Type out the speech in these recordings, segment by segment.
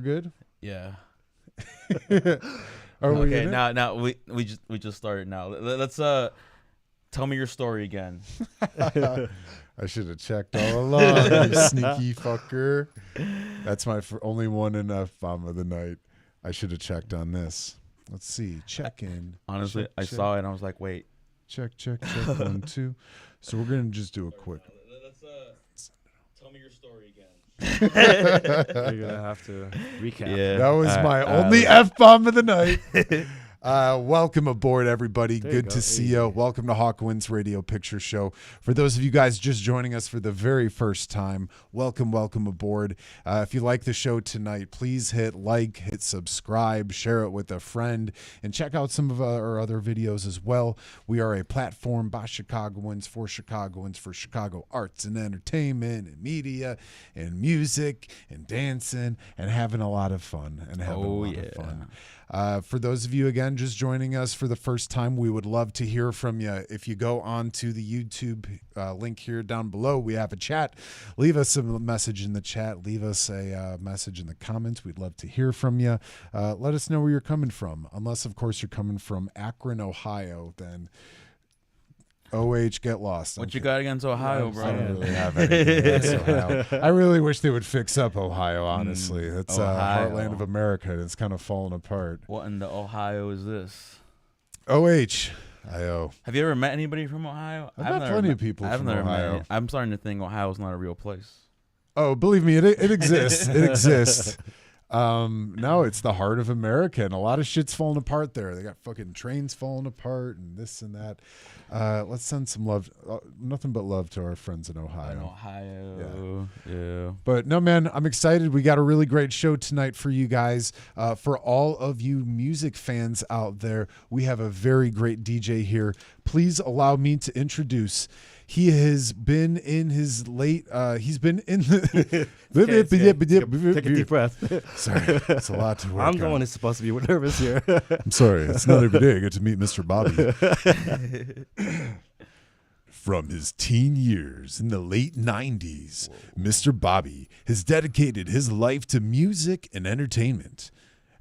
Good. Yeah. Are we Okay. in it? Now we just started. Now let's tell me your story again. I should have checked all along, you sneaky fucker. That's my only one and F-bomb of the night. I should have checked on this. Let's see. Check in. Honestly, Check, I check, saw it and I was like, wait. Check. 1, 2. So we're gonna just do a quick. Let's tell me your story again. You're gonna have to recap. Yeah. That was my Uh, only F-bomb of the night. Welcome aboard, everybody. There you Good go. to see you. Welcome to Hawkwind's Radio Picture Show. For those of you guys just joining us for the very first time, welcome aboard. If you like the show tonight, please hit like, hit subscribe, share it with a friend, and check out some of our other videos as well. We are a platform by Chicagoans, for Chicago arts and entertainment and media and music and dancing and having a lot of fun of fun. For those of you, again, just joining us for the first time, we would love to hear from you. If you go on to the YouTube link here down below, we have a chat. Leave us a message in the chat. Leave us a message in the comments. We'd love to hear from you. Let us know where you're coming from. Unless, of course, you're coming from Akron, Ohio, then OH, get lost. What you got against Ohio, I don't bro? really have anything against Ohio. I really wish they would fix up Ohio, honestly. It's Ohio. heartland of America, and it's kind of falling apart. What in the Ohio is this? OH, IO. Have you ever met anybody from Ohio? I've met plenty of people I've from never Ohio. Met any. I'm starting to think Ohio's not a real place. Oh, believe me, it exists. It exists. No, it's the heart of America, and a lot of shit's falling apart there. They got fucking trains falling apart and this and that. Let's send some love, nothing but love to our friends in Ohio. In Ohio. Yeah. But no, man, I'm excited. We got a really great show tonight for you guys. For all of you music fans out there, we have a very great DJ here. Please allow me to introduce. He has been in his late. He's been in the. Take a deep breath. Sorry, it's a lot to work I'm the on. one who's supposed to be nervous here. I'm sorry. It's not every day I get to meet Mr. Bobby. From his teen years in the late 90s, Mr. Bobby has dedicated his life to music and entertainment.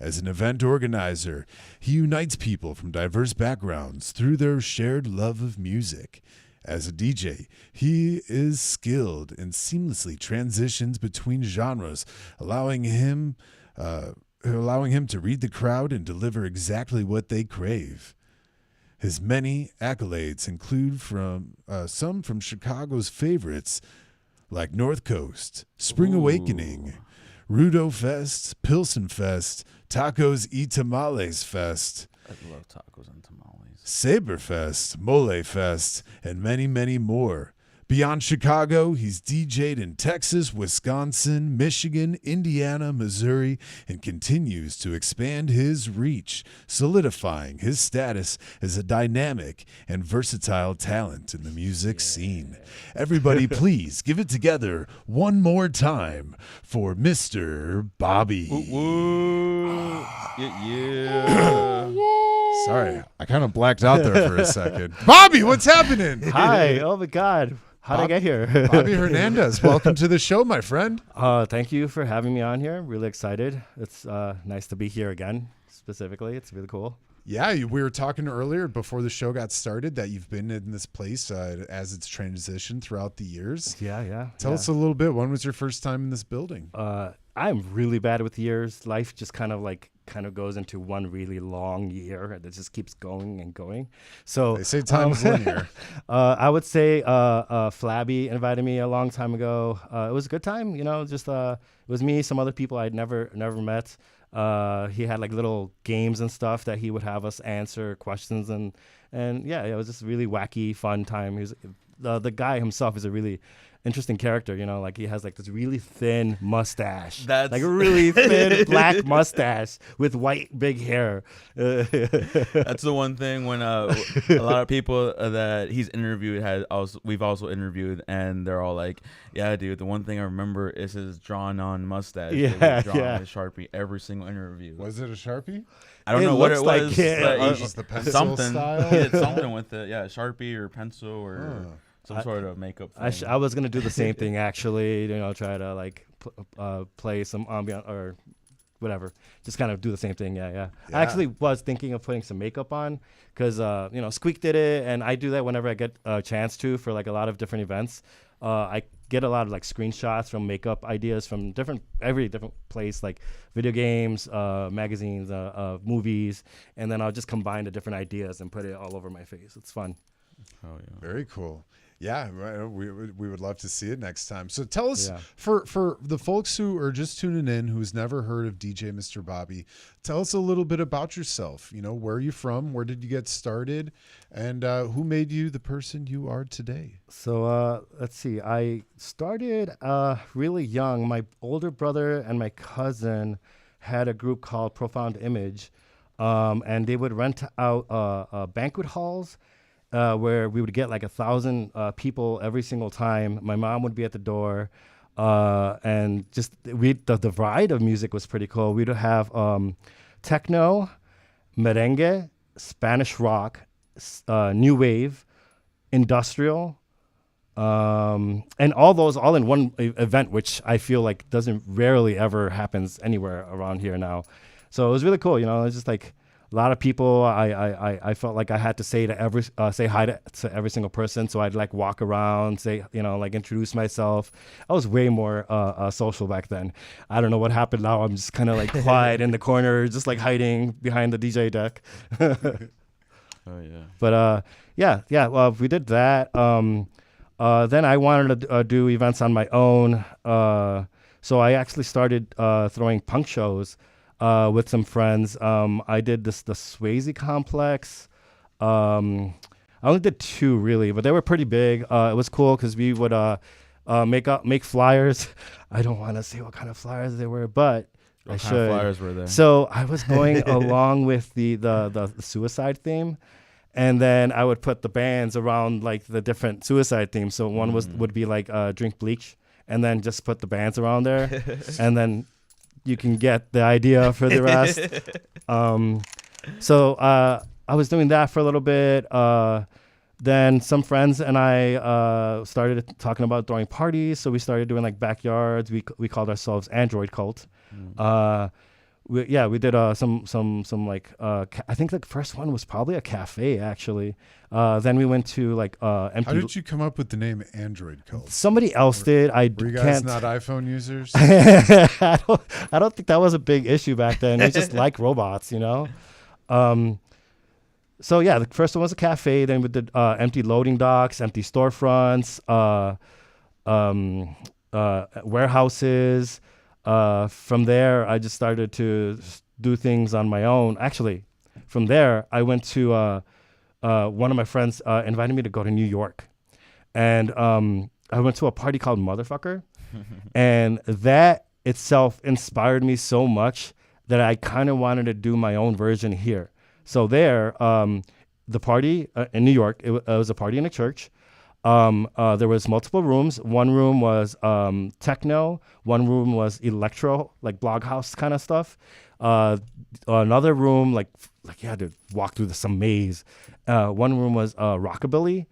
As an event organizer, he unites people from diverse backgrounds through their shared love of music. As a DJ, he is skilled and seamlessly transitions between genres, allowing him to read the crowd and deliver exactly what they crave. His many accolades include some from Chicago's favorites like North Coast, Spring Awakening, Rudo Fest, Pilsen Fest, Tacos y Tamales Fest, I love tacos and tamales. Saberfest, Mole Fest, and many, many more. Beyond Chicago, he's DJ'd in Texas, Wisconsin, Michigan, Indiana, Missouri, and continues to expand his reach, solidifying his status as a dynamic and versatile talent in the music scene. Everybody, please give it together one more time for Mr. Bobby. Woo. Yeah. Sorry, I kind of blacked out there for a second. Bobby, what's happening? Hi. Oh my God. How'd I get here? Bobby Hernandez, welcome to the show, my friend. Thank you for having me on here. I'm really excited. It's nice to be here again. Specifically, it's really cool. Yeah, we were talking earlier before the show got started that you've been in this place as it's transitioned throughout the years. Yeah. Tell us a little bit. When was your first time in this building? I'm really bad with years. Life just kind of goes into one really long year that just keeps going and going. So They say time is linear. I would say Flabby invited me a long time ago. It was a good time, just it was me, some other people I'd never met. He had like little games and stuff that he would have us answer questions and yeah, it was just a really wacky, fun time. He was, the guy himself is a really interesting character, like he has like this really thin mustache. That's like a really thin black mustache with white big hair. That's the one thing when a lot of people that he's interviewed we've also interviewed, and they're all like, yeah, dude, the one thing I remember is his drawn on mustache. Yeah, It was drawn yeah. with Sharpie every single interview. Was it a Sharpie? I don't It know what it looks like was. it. But Just the pencil something. style? He did something with it. Yeah, Sharpie or pencil or some sort of makeup thing. I was gonna do the same thing actually. Try to like play some ambient or whatever, just kind of do the same thing. Yeah. Yeah. I actually was thinking of putting some makeup on because Squeak did it, and I do that whenever I get a chance to for like a lot of different events. I get a lot of like screenshots from makeup ideas from every different place, like video games, magazines, movies, and then I'll just combine the different ideas and put it all over my face. It's fun. Oh yeah. Very cool. Yeah, we would love to see it next time. So tell us, Yeah. for the folks who are just tuning in, who's never heard of DJ Mr. Bobby, tell us a little bit about yourself. Where are you from? Where did you get started? And who made you the person you are today? So let's see. I started really young. My older brother and my cousin had a group called Profound Image, and they would rent out banquet halls where we would get like 1,000 people every single time. My mom would be at the door, and just the variety of music was pretty cool. We'd have techno, merengue, Spanish rock, new wave, industrial, and all those all in one event, which I feel like doesn't rarely ever happens anywhere around here now. So it was really cool. It's just like a lot of people. I felt like I had to say hi to every single person. So I'd like walk around, say, like introduce myself. I was way more social back then. I don't know what happened now. I'm just kind of like quiet in the corner, just like hiding behind the DJ deck. Oh yeah. But yeah. Well, we did that. Then I wanted to do events on my own. So I actually started throwing punk shows with some friends. I did the Swayze Complex. I only did 2 really, but they were pretty big. It was cool because we would make flyers. I don't want to say what kind of flyers they were, but I What should. kind of flyers were there? So I was going along with the suicide theme, and then I would put the bands around like the different suicide themes. So one would be like Drink Bleach, and then just put the bands around there, and then you can get the idea for the rest. So I was doing that for a little bit. Then some friends and I started talking about throwing parties. So we started doing like backyards. We called ourselves Android Cult. We did some like I think the first one was probably a cafe actually. Then we went to like empty. How did you come up with the name Android Cult? Somebody else did. Were you guys can't. not iPhone users? I don't think that was a big issue back then. We just like robots, So yeah, the first one was a cafe. Then we did empty loading docks, empty storefronts, warehouses. From there, I just started to do things on my own. Actually, from there, I went to one of my friends invited me to go to New York, and I went to a party called Motherfucker, and that itself inspired me so much that I kind of wanted to do my own version here. So there, the party in New York, it was a party in a church. There was multiple rooms. One room was techno. One room was electro, like blog house kind of stuff. Another room, like you had to walk through some maze. One room was rockabilly.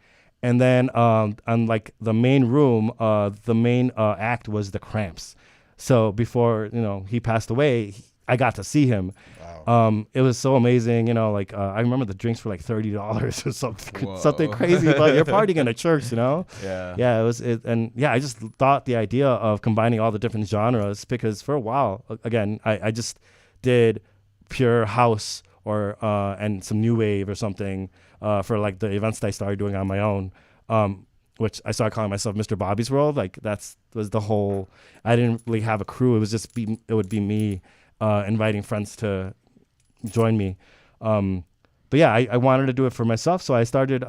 And then on like the main room, the main act was the Cramps. So before, he passed away, I got to see him. Wow. It was so amazing, I remember the drinks were like $30 or something crazy, but you're partying in a church, Yeah, I just thought the idea of combining all the different genres, because for a while, again, I just did pure house or and some new wave or something for like the events that I started doing on my own, which I started calling myself Mr. Bobby's World. Like was the whole. I didn't really have a crew. It was just it would be me inviting friends to join me. But yeah, I wanted to do it for myself, so I started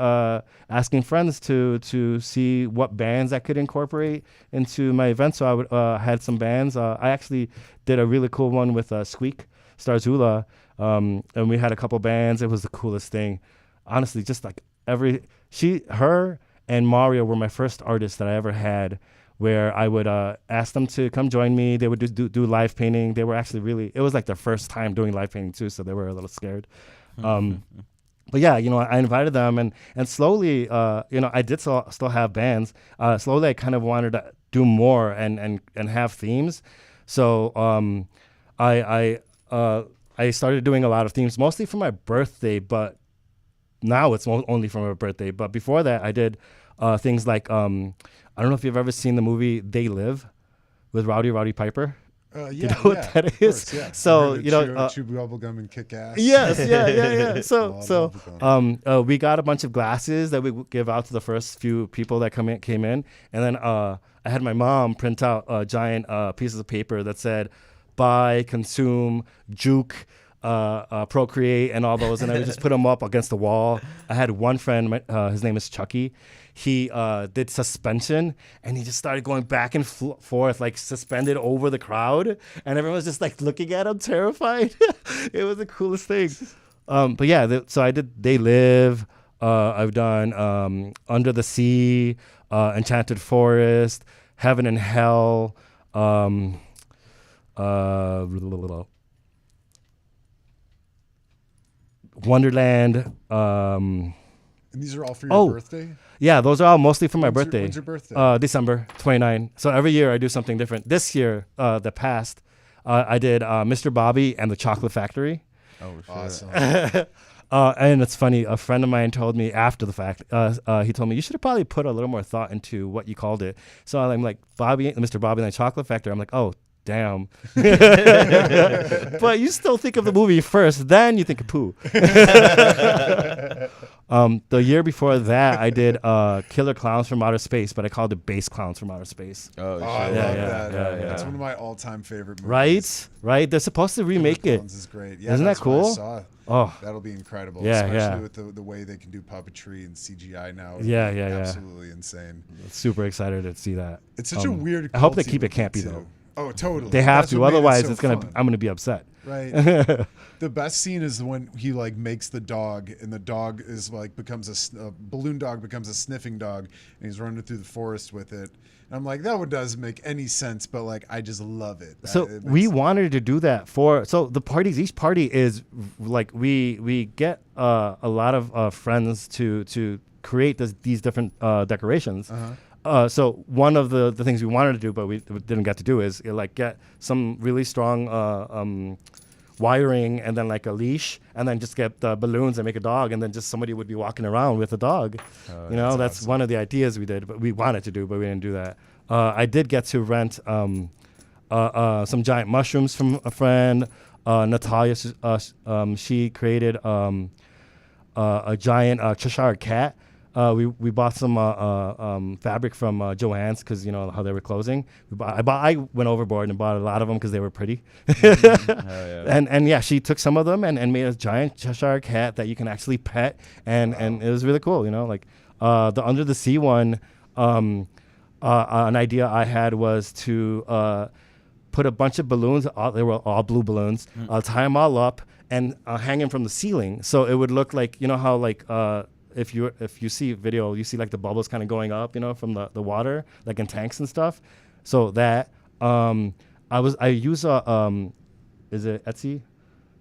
asking friends to see what bands I could incorporate into my event. So I would had some bands. I actually did a really cool one with Squeak Starzula, and we had a couple bands. It was the coolest thing, honestly. Just like her and Mario were my first artists that I ever had, where I would ask them to come join me. They would do live painting. They were actually it was like their first time doing live painting too, so they were a little scared. But yeah, I invited them, and slowly, I did still have bands. Slowly, I kind of wanted to do more and have themes. So I started doing a lot of themes, mostly for my birthday, but now it's only for my birthday. But before that, I did things like I don't know if you've ever seen the movie They Live with Rowdy Piper. Yeah, You know what that of is? course, yeah. So, Chew, you know, chew bubble and kick ass. Yes, yeah. Love So bubblegum. we got a bunch of glasses that we would give out to the first few people that came in, and then I had my mom print out giant pieces of paper that said buy, consume, juke, procreate, and all those, and I would just put them up against the wall. I had one friend, his name is Chucky. He did suspension, and he just started going back and forth, like suspended over the crowd, and everyone was just like looking at him, terrified. It was the coolest thing. But yeah, so I did They Live. I've done Under the Sea, Enchanted Forest, Heaven and Hell, Wonderland. And these are all for your birthday? Yeah, those are all mostly for my When's birthday. when's your birthday? December 29. So every year I do something different. This year, the past, I did Mr. Bobby and the Chocolate Factory. Oh, shit. Awesome. And it's funny, a friend of mine told me after the fact, he told me, you should have probably put a little more thought into what you called it. So I'm like, Mr. Bobby and the Chocolate Factory. I'm like, oh, damn. But you still think of the movie first, then you think of poo. The year before that, I did Killer Clowns from Outer Space, but I called it Base Clowns from Outer Space. Oh, shit. I love Yeah, that. yeah. That's one of my all-time favorite movies. Right? They're supposed to remake Killer it. Clowns is great. Yeah, Isn't that that's what I cool? saw. Oh, That'll be incredible. Yeah, especially yeah. with the way they can do puppetry and CGI now. It'll Yeah, be yeah. Absolutely insane. super excited to see that. It's such a weird. I hope they culty keep it movie, campy, too. though. Oh, totally. They have That's to, what made it otherwise so I'm fun. gonna be upset. Right. The best scene is when he like makes the dog, and the dog is like becomes a balloon dog becomes a sniffing dog, and he's running through the forest with it. And I'm like, that one doesn't make any sense, but like I just love it. So It we makes- wanted to do that so the parties. Each party is like we get a lot of friends to create these different decorations. So one of the things we wanted to do, but we didn't get to do, is like get some really strong wiring and then like a leash, and then just get balloons and make a dog, and then just somebody would be walking around with a dog. That's awesome. one of the ideas we did, but we wanted to do, but we didn't do that. I did get to rent some giant mushrooms from a friend. Natalia, she created a giant Cheshire cat. We bought some fabric from Joann's because you know how they were closing. I went overboard and bought a lot of them because they were pretty. And yeah, she took some of them and made a giant Cheshire cat that you can actually pet, and it was really cool. You know, like the Under the Sea one. An idea I had was to put a bunch of balloons. They were all blue balloons. Tie them all up and hang them from the ceiling, so it would look like, you know how like if you see video, you see like the bubbles kind of going up, you know, from the water, like in tanks and stuff. So that I use is it Etsy?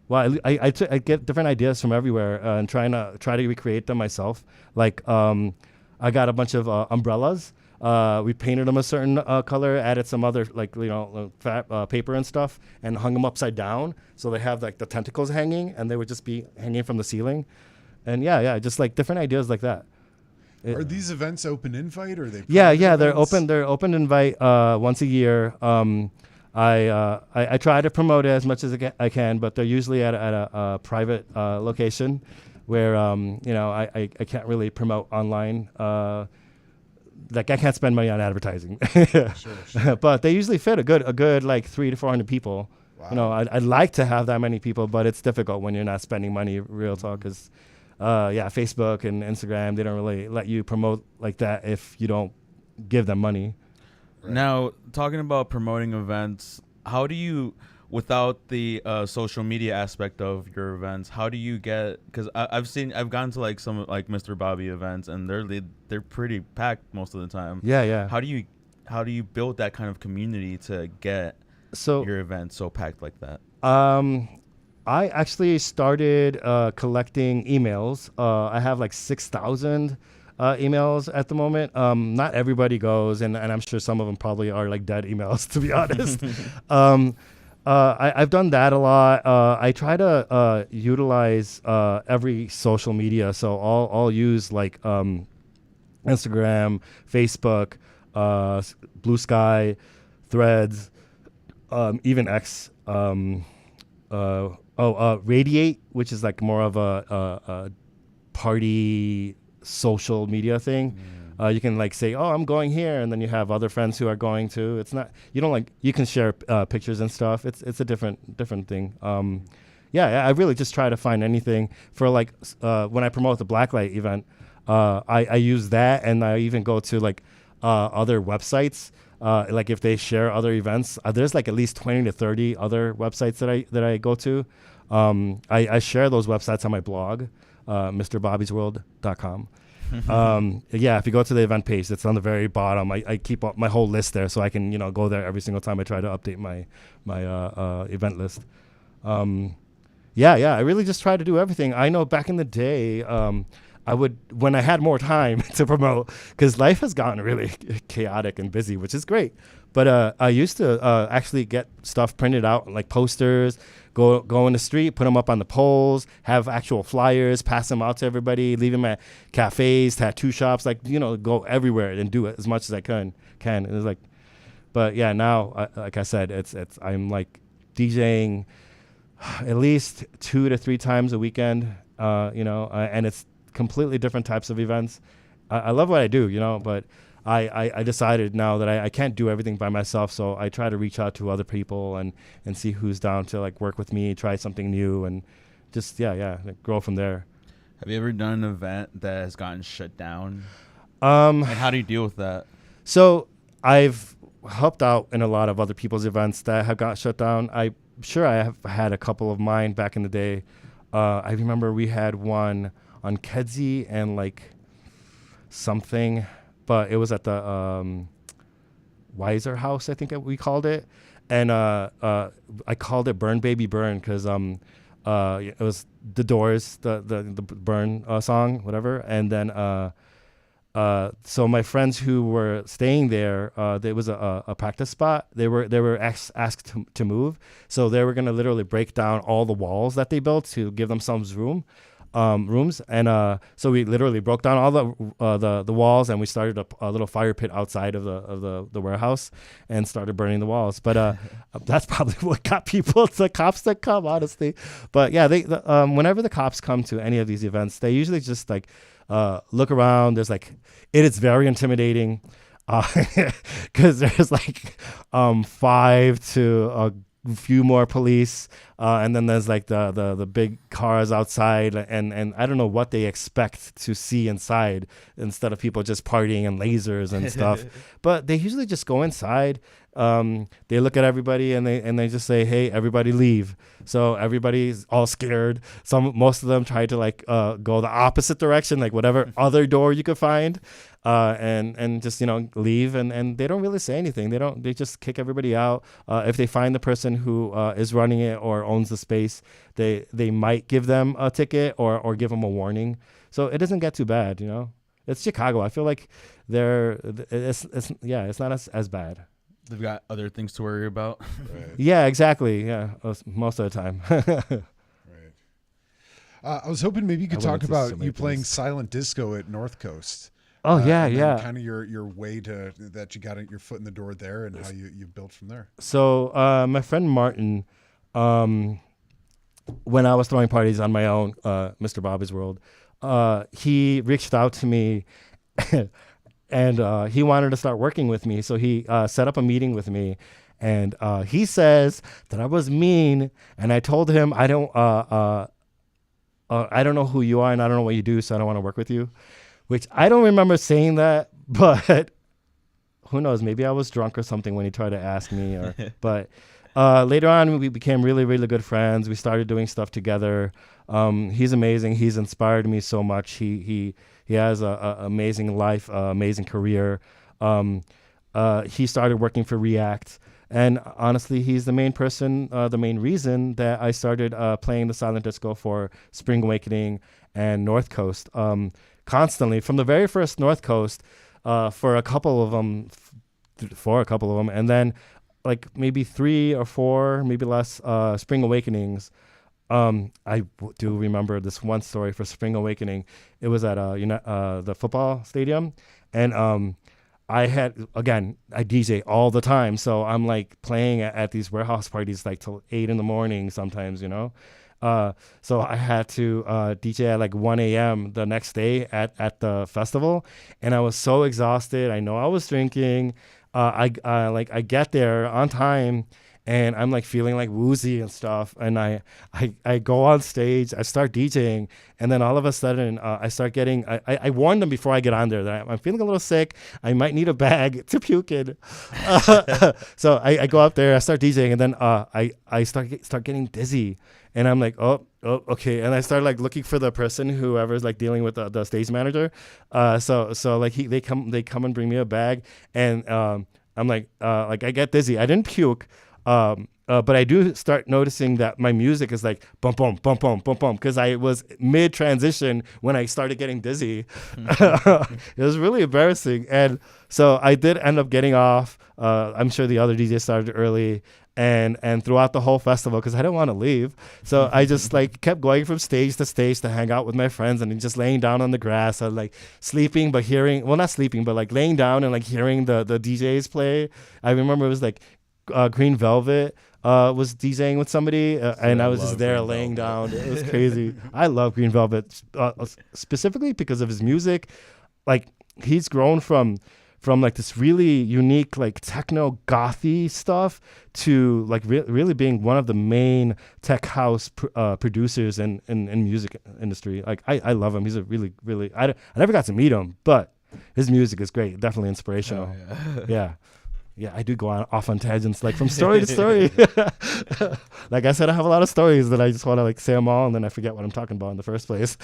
Well, I get different ideas from everywhere and try to recreate them myself. Like I got a bunch of umbrellas. We painted them a certain color, added some other paper and stuff, and hung them upside down so they have like the tentacles hanging, and they would just be hanging from the ceiling. And yeah, just like different ideas like that. Are these events open invite, or are they? Yeah, private they're events? open. They're open invite once a year. I try to promote it as much as I can, but they're usually at a private location where I can't really promote online. Like I can't spend money on advertising. Sure. But they usually fit a good like 300 to 400 people. Wow. You know, I'd like to have that many people, but it's difficult when you're not spending money. Real talk, because Facebook and Instagram, they don't really let you promote like that if you don't give them money. Right. Now, talking about promoting events, how do you, without the social media aspect of your events, how do you get? Because I've gone to like some like Mr. Bobby events, and they're pretty packed most of the time. Yeah. How do you build that kind of community to get your event so packed like that? I actually started collecting emails. I have like 6,000 emails at the moment. Not everybody goes, and I'm sure some of them probably are like dead emails, to be honest. I've done that a lot. I try to utilize every social media, so I'll use like Instagram, Facebook, Blue Sky, Threads, even X. Radiate, which is like more of a party social media thing. You can like say, "Oh, I'm going here," and then you have other friends who are going too. It's not you don't like you can share pictures and stuff. It's a different thing. I really just try to find anything for like when I promote the Blacklight event. I use that, and I even go to like other websites. Like if they share other events, there's like at least 20 to 30 other websites that I go to. I share those websites on my blog, MrBobby'sWorld.com. If you go to the event page, it's on the very bottom. I keep up my whole list there, so I can go there every single time I try to update my event list. I really just try to do everything. I know back in the day, I would, when I had more time to promote, because life has gotten really chaotic and busy, which is great. But I used to actually get stuff printed out, like posters, go in the street, put them up on the poles, have actual flyers, pass them out to everybody, leave them at cafes, tattoo shops, go everywhere and do it as much as I can. It was like, but yeah, now, like I said, I'm like DJing at least 2 to 3 times a weekend, and it's completely different types of events. I love what I do, but I decided now that I can't do everything by myself, so I try to reach out to other people and see who's down to like work with me, try something new, and just like, grow from there. Have you ever done an event that has gotten shut down? And how do you deal with that? So I've helped out in a lot of other people's events that have got shut down. I'm sure I have had a couple of mine back in the day. I remember we had one on Kedzie and like something, but it was at the Weiser House, I think we called it, and I called it "Burn Baby Burn" because it was the Doors, the Burn song, whatever, and then so my friends who were staying there, there was a practice spot. They were asked to move, so they were gonna literally break down all the walls that they built to give themselves rooms, and so we literally broke down all the walls, and we started a little fire pit outside of the warehouse and started burning the walls. But that's probably what got the cops to come, honestly. But yeah, whenever the cops come to any of these events, they usually just like look around. There's like it is very intimidating because there's like 5 to a few more police, and then there's like the big cars outside, and I don't know what they expect to see inside instead of people just partying and lasers and stuff. But they usually just go inside. They look at everybody and they just say, "Hey, everybody leave." So everybody's all scared. Most of them try to like go the opposite direction, like whatever other door you could find, and just leave. And they don't really say anything. They just kick everybody out. If they find the person who is running it or owns the space, they might give them a ticket or give them a warning. So it doesn't get too bad, It's Chicago. I feel like it's not as bad. They've got other things to worry about. Right. Yeah, exactly. Yeah, most of the time. Right. I was hoping maybe you could talk about so you playing things. Silent Disco at North Coast. Oh yeah. Kind of your way to that you got your foot in the door there, and how you built from there. So my friend Martin, when I was throwing parties on my own, Mr. Bobby's World, he reached out to me. And he wanted to start working with me, so he set up a meeting with me. And he says that I was mean, and I told him I don't know who you are, and I don't know what you do, so I don't want to work with you. Which I don't remember saying that, but who knows? Maybe I was drunk or something when he tried to ask me. But later on, we became really, really good friends. We started doing stuff together. He's amazing. He's inspired me so much. He has an amazing life, amazing career. He started working for React. And honestly, he's the main person, the main reason that I started playing the Silent Disco for Spring Awakening and North Coast constantly. From the very first North Coast, for a couple of them. And then like maybe 3 or 4, maybe less Spring Awakenings. Do remember this one story for Spring Awakening. It was at the football stadium, and I DJ all the time, so I'm like playing at these warehouse parties like till 8 in the morning sometimes, so I had to DJ at like 1 a.m. the next day at the festival, and I was so exhausted. I know I was drinking. I get there on time, and I'm like feeling like woozy and stuff. And I go on stage, I start DJing, and then all of a sudden I start getting, I warned them before I get on there that I'm feeling a little sick. I might need a bag to puke in. So I go up there, I start DJing, and then I start getting dizzy. And I'm like, oh, okay. And I start like looking for the person, whoever's like dealing with the stage manager. So like they come and bring me a bag, and I'm like I get dizzy. I didn't puke. But I do start noticing that my music is like bum bum bum bum bum bum, because I was mid transition when I started getting dizzy. It was really embarrassing, and so I did end up getting off. I'm sure the other DJs started early, and throughout the whole festival, because I didn't want to leave, so I just like kept going from stage to hang out with my friends, and just laying down on the grass. I like sleeping, but not sleeping, but like laying down and like hearing the DJs play. I remember it was like Green Velvet was DJing with somebody, and I was just there laying down. It was crazy. I love Green Velvet specifically because of his music. Like, he's grown from like this really unique like techno gothy stuff to like really being one of the main tech house producers in music industry. Like, I love him. He's a really I never got to meet him, but his music is great. Definitely inspirational. Oh, yeah. Yeah, I do go off on tangents, like from story to story. Like I said, I have a lot of stories that I just want to like say them all, and then I forget what I'm talking about in the first place.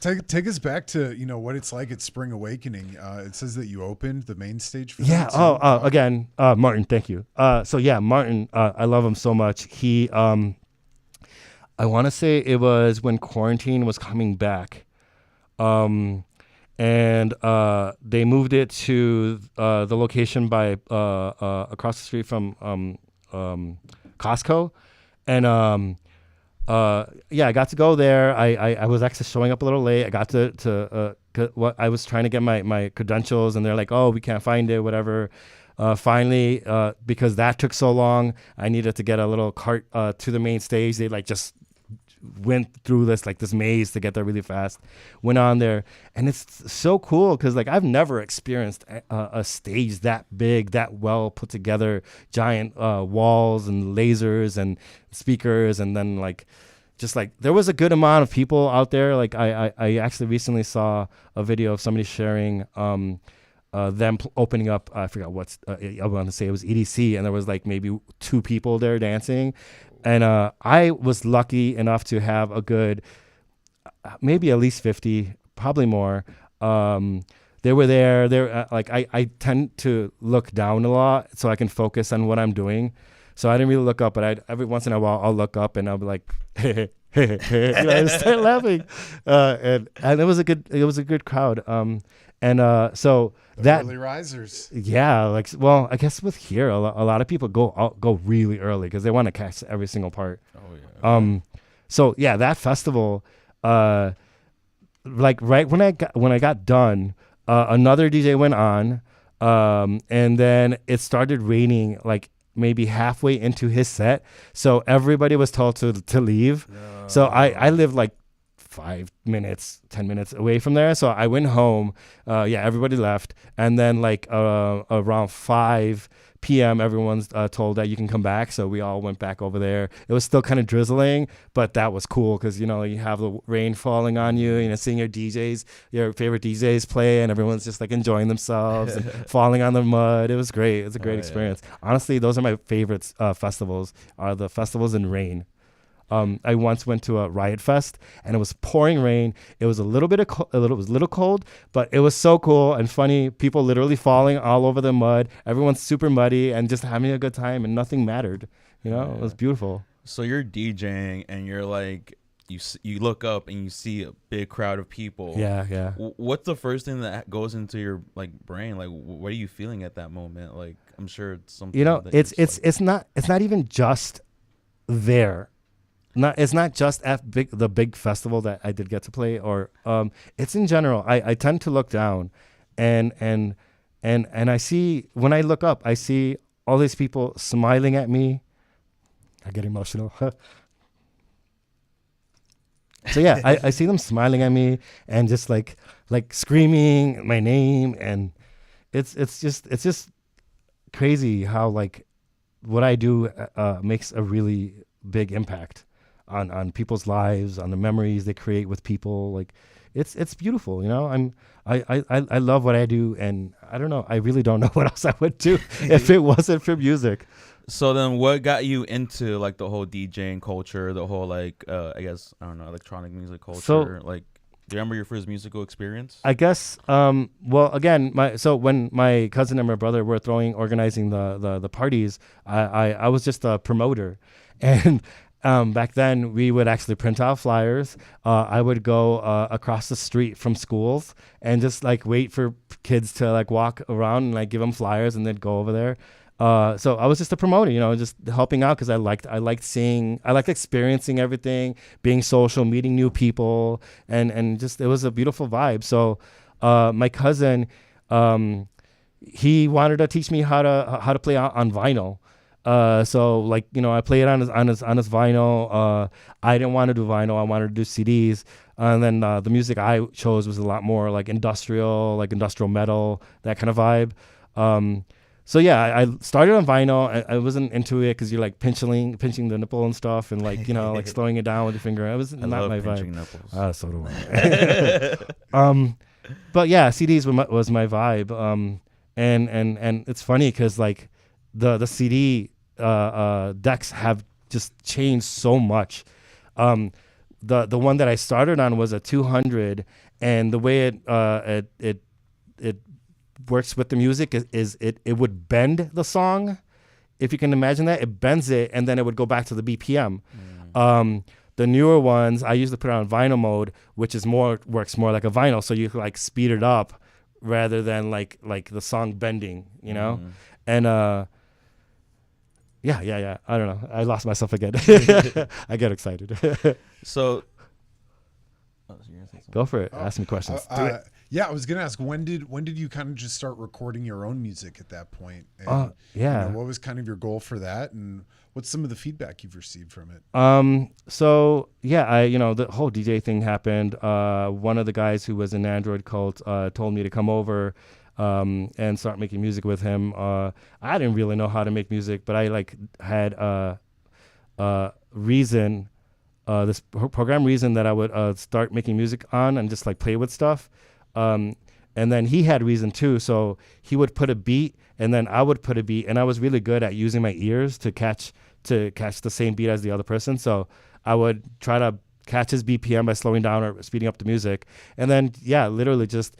Take us back to what it's like at Spring Awakening. It says that you opened the main stage for that. Yeah. Again, Martin, thank you. So yeah, Martin, I love him so much. He, I want to say it was when quarantine was coming back. And they moved it to the location by across the street from Costco, and I got to go there. I was actually showing up a little late. I got to I was trying to get my credentials, and they're like, "Oh, we can't find it, whatever." Finally, because that took so long, I needed to get a little cart to the main stage. They like just went through this maze to get there really fast. Went on there, and it's so cool because like I've never experienced a stage that big, that well put together, giant walls and lasers and speakers, and then like just like there was a good amount of people out there. Like I actually recently saw a video of somebody sharing them opening up. I forgot I want to say it was EDC, and there was like maybe 2 people there dancing. And I was lucky enough to have a good, maybe at least 50, probably more. They were there. They're like I tend to look down a lot so I can focus on what I'm doing. So I didn't really look up, but every once in a while I'll look up and I'll be like, hey, and start laughing. And it was a good crowd. So that early risers. Yeah, like, well, I guess with here a lot of people go really early because they want to catch every single part. Oh yeah. So yeah, that festival, like right when I got done, another DJ went on, and then it started raining like maybe halfway into his set, so everybody was told to leave. No. So I live like 5 minutes, 10 minutes away from there. So I went home. Everybody left. And then like around 5 p.m., everyone's told that you can come back. So we all went back over there. It was still kind of drizzling, but that was cool because, you have the rain falling on you, seeing your favorite DJs play, and everyone's just like enjoying themselves and falling on the mud. It was great. It's a great experience. Honestly, those are my favorite festivals, are the festivals in rain. I once went to a Riot Fest, and it was pouring rain. It was a little cold, but it was so cool and funny. People literally falling all over the mud. Everyone's super muddy and just having a good time, and nothing mattered. It was beautiful. So you're DJing and you're like you look up and you see a big crowd of people. Yeah. What's the first thing that goes into your like brain? Like, what are you feeling at that moment? Like, I'm sure it's something. You know, that you're just it's not even just there. It's not just at the big festival that I did get to play, or it's in general. I tend to look down, and I see, when I look up, I see all these people smiling at me. I get emotional. So yeah, I see them smiling at me and just like screaming my name, and it's just crazy how like what I do makes a really big impact on people's lives, on the memories they create with people. Like it's beautiful, you know. I love what I do, and I don't know, I really don't know what else I would do if it wasn't for music. So then what got you into like the whole DJing culture, the whole like I guess, I don't know, electronic music culture? So- like, do you remember your first musical experience? I guess well, again, when my cousin and my brother were organizing the parties, I was just a promoter. And back then we would actually print out flyers. I would go across the street from schools and just like wait for kids to like walk around and like give them flyers, and they'd go over there. So I was just a promoter, you know, just helping out, because I liked experiencing everything, being social, meeting new people, and just, it was a beautiful vibe. So my cousin, he wanted to teach me how to play on vinyl. So like, you know, I played on his vinyl. I didn't want to do vinyl. I wanted to do CDs. And then the music I chose was a lot more like industrial metal, that kind of vibe. So yeah, I started on vinyl. I wasn't into it because you're like pinching the nipple and stuff, and like, you know, like slowing it down with your finger. It was I not love my pinching vibe. nipples. So do I. But yeah, CDs was my vibe. And it's funny because like the CD decks have just changed so much. The one that I started on was a 200, and the way it works with the music is it would bend the song, if you can imagine that. It bends it, and then it would go back to the BPM. The newer ones I usually put it on vinyl mode, which is works more like a vinyl, so you can like speed it up rather than like the song bending, you know. And yeah, I don't know, I lost myself again. I get excited. So you're gonna say something? Go for it. Ask me questions. Do it. Yeah, I was gonna ask, when did you kind of just start recording your own music at that point? And, Yeah. you know, what was kind of your goal for that, and what's some of the feedback you've received from it? So yeah, the whole DJ thing happened. One of the guys who was in Android Cult told me to come over and start making music with him. I didn't really know how to make music, but I like had Reason, this program Reason, that I would start making music on and just like play with stuff. And then he had Reason too, so he would put a beat and then I would put a beat, and I was really good at using my ears to catch the same beat as the other person. So I would try to catch his BPM by slowing down or speeding up the music, and then literally just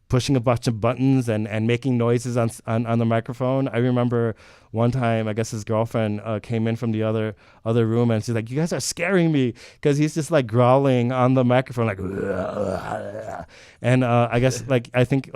pushing a bunch of buttons and making noises on the microphone. I remember one time, I guess his girlfriend came in from the other room, and she's like, "You guys are scaring me," because he's just like growling on the microphone, like, and I guess I think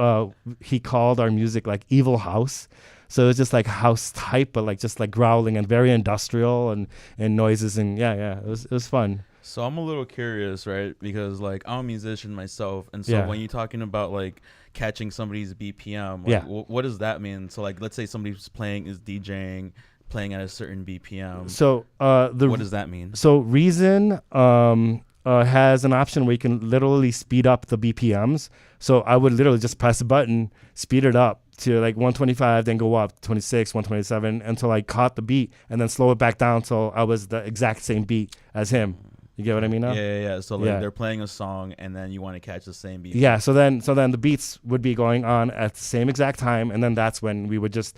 he called our music like Evil House. So it's just like house type, but like just like growling and very industrial and noises, and it was fun. So I'm a little curious, right? Because like I'm a musician myself, and so when you're talking about like catching somebody's BPM, like, what does that mean? So like, let's say somebody's playing at a certain BPM. So what does that mean? So Reason has an option where you can literally speed up the BPMs. So I would literally just press a button, speed it up to like 125, then go up 26, 127 until I caught the beat, and then slow it back down till I was the exact same beat as him. You get what I mean now? Yeah. So like they're playing a song, and then you want to catch the same beat. Yeah. So then the beats would be going on at the same exact time, and then that's when we would just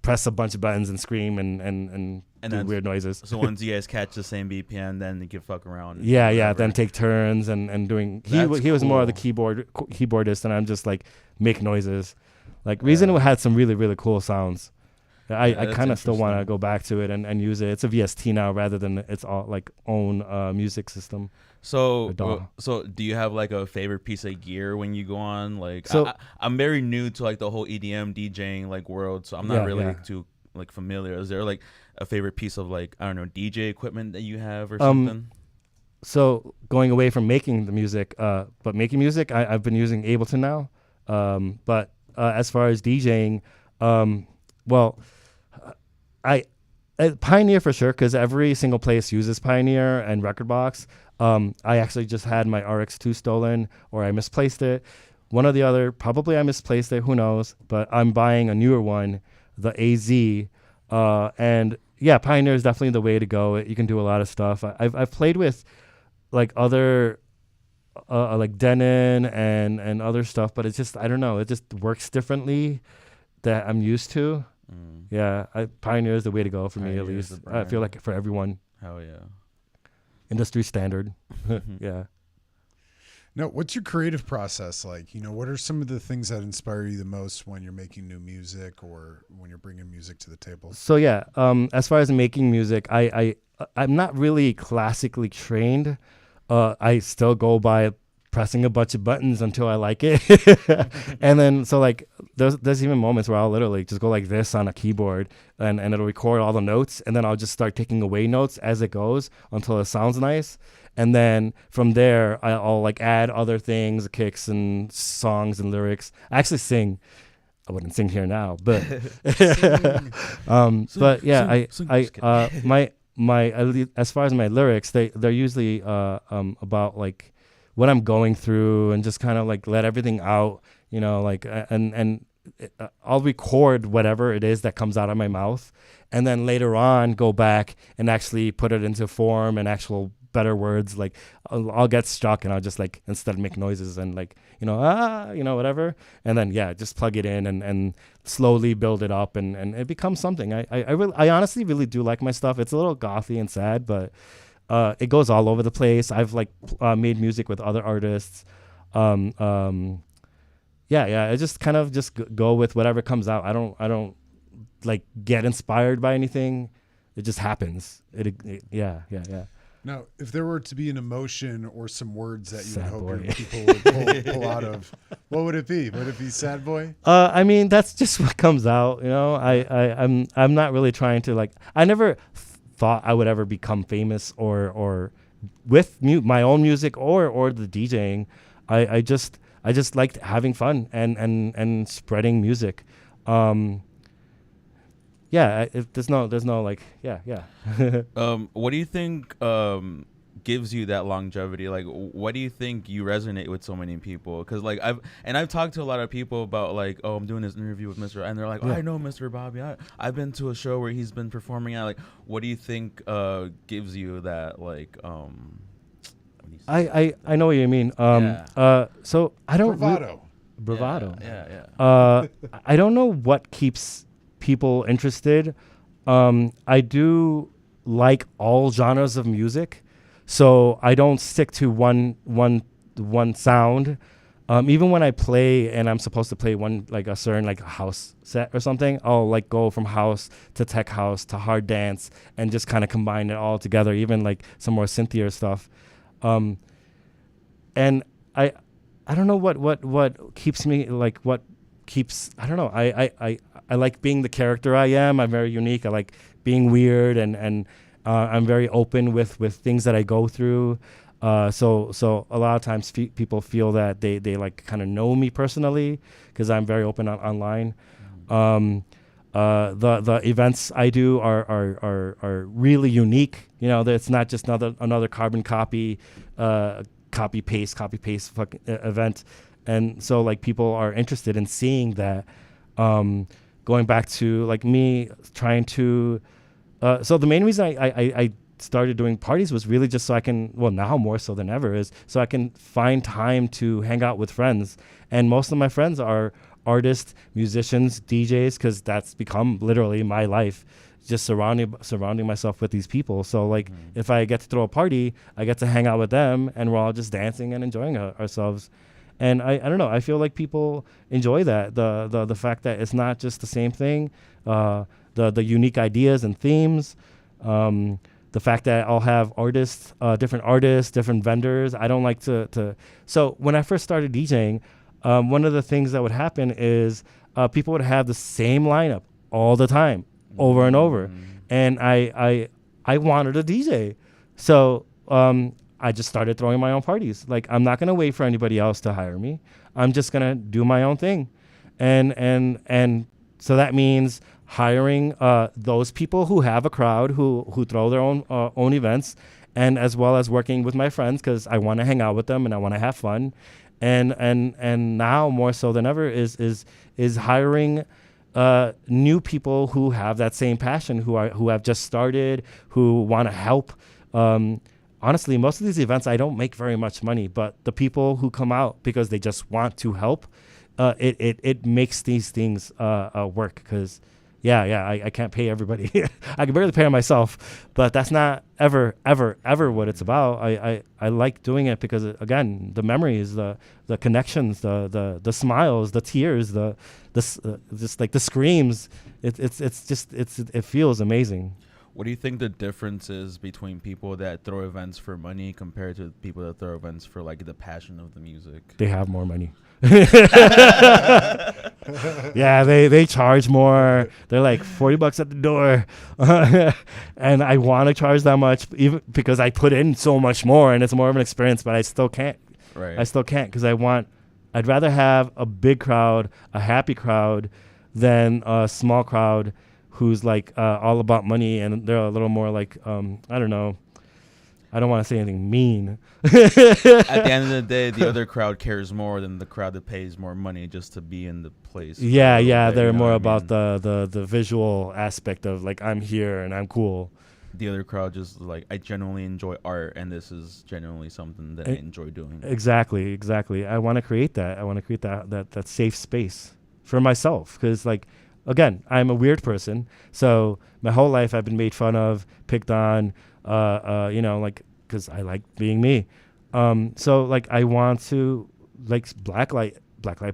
press a bunch of buttons and scream and do weird noises. So once you guys catch the same BPM, then you can fuck around. Then take turns and doing. He was more of the keyboardist, and I'm just like make noises. Like Reason had some really, really cool sounds. I Yeah, that's kind of still want to interesting. go back to it and use it. It's a VST now rather than its all like own music system. So, A DAW. so do you have like a favorite piece of gear when you go on? Like, So- I'm very new to like the whole EDM DJing like world, so I'm not Yeah, really yeah. too like familiar. Is there like a favorite piece of like, I don't know, DJ equipment that you have or Um, something? So going away from making the music, but making music, I've been using Ableton now. But as far as DJing, well, I Pioneer for sure, because every single place uses Pioneer and Rekordbox. I actually just had my RX2 stolen, or I misplaced it. One or the other. Probably I misplaced it. Who knows? But I'm buying a newer one, the AZ. And yeah, Pioneer is definitely the way to go. You can do a lot of stuff. I've played with like other like Denon and other stuff, but it's just, I don't know, it just works differently that I'm used to. Yeah, Pioneer is the way to go for me, at Pioneer is least. the I feel brand. like for everyone, Hell yeah. industry standard. Yeah. Now, what's your creative process like? You know, what are some of the things that inspire you the most when you're making new music or when you're bringing music to the table? So yeah, as far as making music, I'm not really classically trained. I still go by pressing a bunch of buttons until I like it, and then so like there's even moments where I'll literally just go like this on a keyboard, and it'll record all the notes, and then I'll just start taking away notes as it goes until it sounds nice, and then from there I'll like add other things, kicks and songs and lyrics. I actually sing. I wouldn't sing here now, but but yeah, my as far as my lyrics, they're usually about like what I'm going through and just kind of like let everything out, you know, like and I'll record whatever it is that comes out of my mouth, and then later on go back and actually put it into form and actual better words. Like I'll get stuck and I'll just like, instead of make noises and like, you know, whatever, and then yeah, just plug it in and slowly build it up, and it becomes something. I honestly really do like my stuff. It's a little gothy and sad, but it goes all over the place. I've like made music with other artists. Yeah, I just kind of just go with whatever comes out. I don't like get inspired by anything. It just happens. Yeah. Now, if there were to be an emotion or some words that you would Sad hope boy. your people would pull out of, what would it be? Would it be sad boy? I mean, that's just what comes out, you know. I'm not really trying to like. I never thought I would ever become famous or with my own music or the DJing. I just liked having fun and spreading music. Yeah, there's no like yeah. What do you think gives you that longevity? Like, what do you think you resonate with so many people? Because like I've talked to a lot of people about like, oh, I'm doing this interview with Mr. and they're like, oh, I know Mr. Bobby. I've been to a show where he's been performing at. Like, what do you think gives you that like I know what you mean. So I don't bravado. Yeah. I don't know what keeps people interested. I do like all genres of music, so I don't stick to one sound. Even when I play and I'm supposed to play one like a certain like house set or something, I'll like go from house to tech house to hard dance and just kind of combine it all together. Even like some more synthier stuff. And I don't know what keeps me like what keeps I don't know I like being the character I am. I'm very unique. I like being weird and I'm very open with things that I go through. So a lot of times people feel that they like kind of know me personally because I'm very open online. The events I do are really unique. You know, it's not just another carbon copy paste event. And so like people are interested in seeing that. Going back to like me trying to, so the main reason I started doing parties was really just so I can, well, now more so than ever, is so I can find time to hang out with friends. And most of my friends are artists, musicians, DJs, because that's become literally my life, just surrounding myself with these people. So like if I get to throw a party, I get to hang out with them and we're all just dancing and enjoying ourselves. And I don't know, I feel like people enjoy that, the fact that it's not just the same thing. the unique ideas and themes. The fact that I'll have artists, different vendors. I don't like to. So when I first started DJing, one of the things that would happen is people would have the same lineup all the time, over and over, and I wanted a DJ, so I just started throwing my own parties. Like, I'm not gonna wait for anybody else to hire me. I'm just gonna do my own thing, and so that means hiring those people who have a crowd, who throw their own events, and as well as working with my friends, because I want to hang out with them and I want to have fun, and now more so than ever is hiring new people who have that same passion, who have just started, who want to help. Honestly, most of these events I don't make very much money, but the people who come out because they just want to help, it makes these things work. Because I can't pay everybody. I can barely pay myself, but that's not ever what it's about. I like doing it because, again, the memories, the connections, the smiles, the tears, just like the screams. It feels amazing. What do you think the difference is between people that throw events for money compared to people that throw events for like the passion of the music? They have more money. Yeah, they charge more. They're like $40 at the door, and I want to charge that much, even because I put in so much more, and it's more of an experience. But I still can't. Right. I still can't because I'd rather have a big crowd, a happy crowd, than a small crowd who's like all about money, and they're a little more like I don't know. I don't want to say anything mean. At the end of the day, the other crowd cares more than the crowd that pays more money just to be in the place. Yeah, they're you know more what I about mean? the visual aspect of like, I'm here and I'm cool. The other crowd just like, I genuinely enjoy art, and this is genuinely something that I enjoy doing. Exactly. I want to create that. I want to create that safe space for myself, because like, again, I'm a weird person, so my whole life I've been made fun of, picked on, like, because I like being me. So like, I want to, like, Blacklight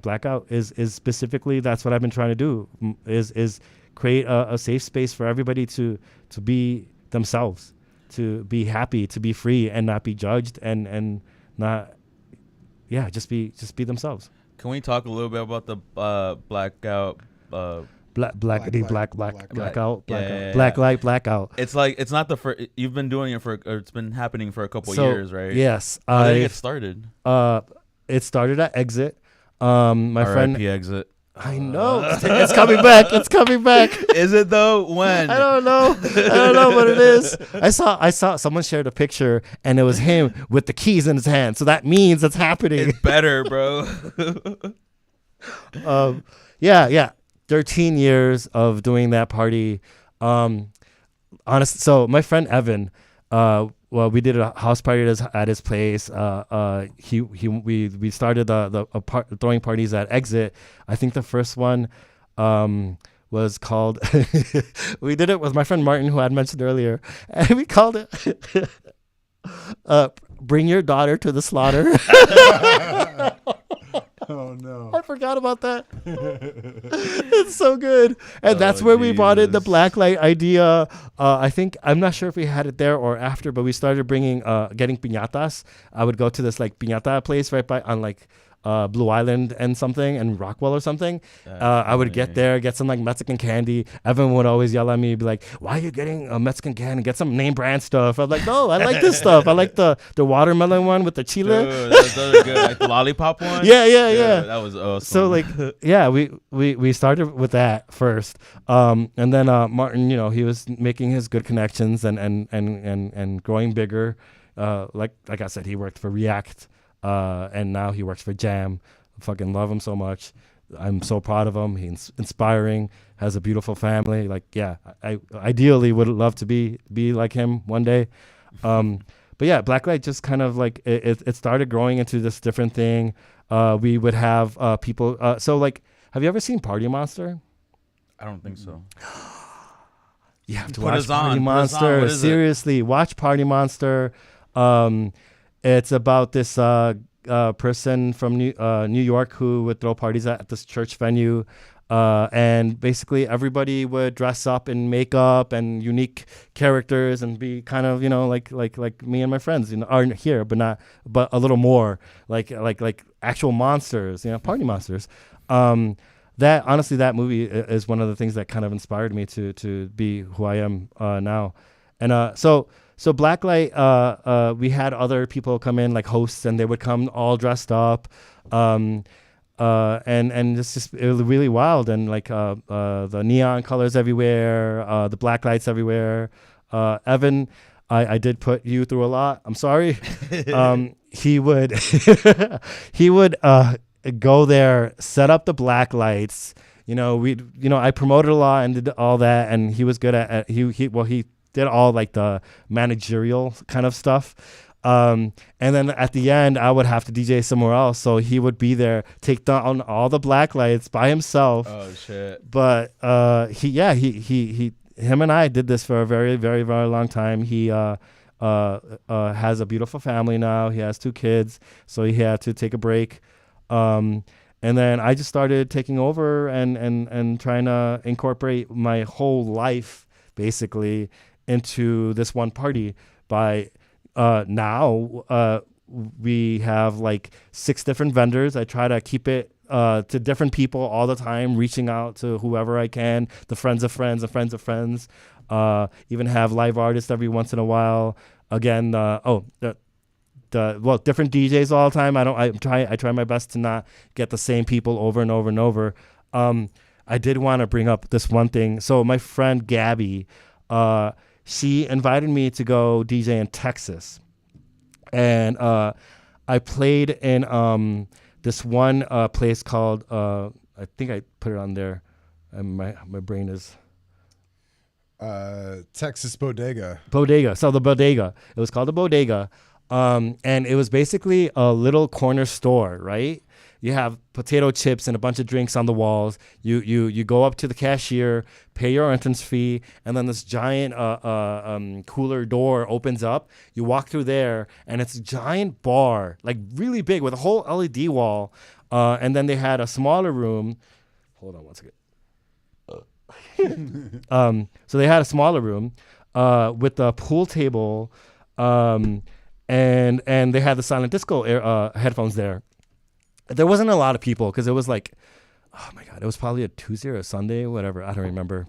Blackout is specifically, that's what I've been trying to do, is create a safe space for everybody to be themselves, to be happy, to be free, and not be judged, and not, just be themselves. Can we talk a little bit about the blackout? Blackout. It's like, it's not the first. You've been doing it it's been happening for a couple years, right? Yes. How did it get started? It started at Exit. My friend Exit. I know. It's coming back. It's coming back. Is it though? When? I don't know what it is. I saw someone shared a picture, and it was him with the keys in his hand. So that means it's happening. It's better, bro. Yeah. 13 years of doing that party. So my friend Evan, we did a house party at his place. We started throwing parties at Exit. I think the first one was called. We did it with my friend Martin, who I had mentioned earlier, and we called it "Bring Your Daughter to the Slaughter." Oh no! I forgot about that. It's so good, and that's where we brought in the Blacklight idea. I'm not sure if we had it there or after, but we started getting piñatas. I would go to this like piñata place right by on like Blue Island and Rockwell or something. I would get there, get some like Mexican candy. Evan would always yell at me, be like, "Why are you getting a Mexican candy? Get some name brand stuff." I'm like, "No, I like this stuff. I like the watermelon one with the chile." Dude, those are good. Like the lollipop one. Yeah. That was awesome. So like, we started with that first, and then Martin, he was making his good connections and growing bigger. Like I said, he worked for React. And now he works for Jam. I fucking love him so much. I'm so proud of him. He's inspiring, has a beautiful family. Like, I ideally would love to be like him one day. But yeah, Blacklight just kind of like, it started growing into this different thing. We would have people. So like, have you ever seen Party Monster? I don't think so. You have to Put watch us on. Party Put us on. Monster. What is it? Seriously, watch Party Monster. It's about this person from New York who would throw parties at this church venue. And basically everybody would dress up in makeup and unique characters and be kind of, like me and my friends, are here, but a little more like actual monsters, party monsters. That movie is one of the things that kind of inspired me to be who I am now. And so Blacklight, we had other people come in like hosts, and they would come all dressed up. And it was really wild, and like the neon colors everywhere, the black lights everywhere. Evan, I did put you through a lot. I'm sorry. He would he would go there, set up the black lights. I promoted a lot and did all that, and he was good at he did all like the managerial kind of stuff. And then at the end, I would have to DJ somewhere else. So he would be there, take down all the black lights by himself. Oh shit! But him and I did this for a very, very, very long time. He has a beautiful family now. He has 2 kids, so he had to take a break. And then I just started taking over and trying to incorporate my whole life basically into this one party. By now we have like 6 different vendors. I try to keep it to different people all the time, reaching out to whoever I can, the friends of friends and friends of friends. Even have live artists every once in a while. Again, different DJs all the time. I try my best to not get the same people over and over and over. I did want to bring up this one thing. So my friend Gabby, she invited me to go DJ in Texas, and I played in this one place called I think I put it on there, and my brain is Texas Bodega. So the Bodega. It was called the Bodega. And it was basically a little corner store, right? You have potato chips and a bunch of drinks on the walls. You go up to the cashier, pay your entrance fee, and then this giant cooler door opens up. You walk through there, and it's a giant bar, like really big, with a whole LED wall. And then they had a smaller room. Hold on one second. So they had a smaller room with a pool table, and they had the silent disco headphones there. There wasn't a lot of people because it was like, oh my God, it was probably a Tuesday or a Sunday, whatever. I don't remember.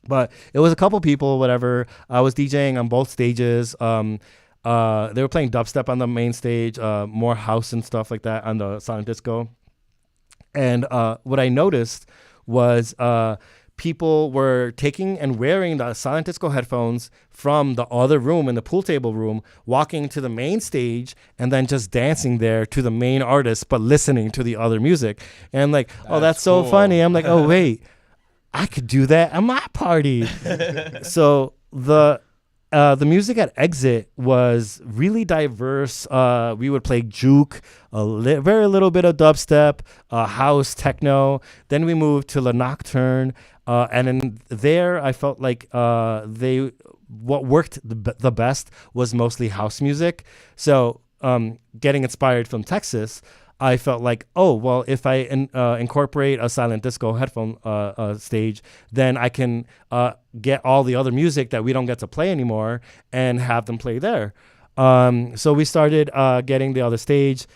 But it was a couple people, whatever. I was DJing on both stages. They were playing dubstep on the main stage, more house and stuff like that on the silent disco. And what I noticed was people were taking and wearing the silent disco headphones from the other room in the pool table room, walking to the main stage, and then just dancing there to the main artist, but listening to the other music. And I'm like, that's so cool. funny. I'm like, oh, wait, I could do that at my party. So the music at Exit was really diverse. We would play juke, very little bit of dubstep, house, techno. Then we moved to La Nocturne. And in there, I felt like what worked the best was mostly house music. So getting inspired from Texas, I felt like, if I incorporate a silent disco headphone stage, then I can get all the other music that we don't get to play anymore and have them play there. So we started getting the other stage.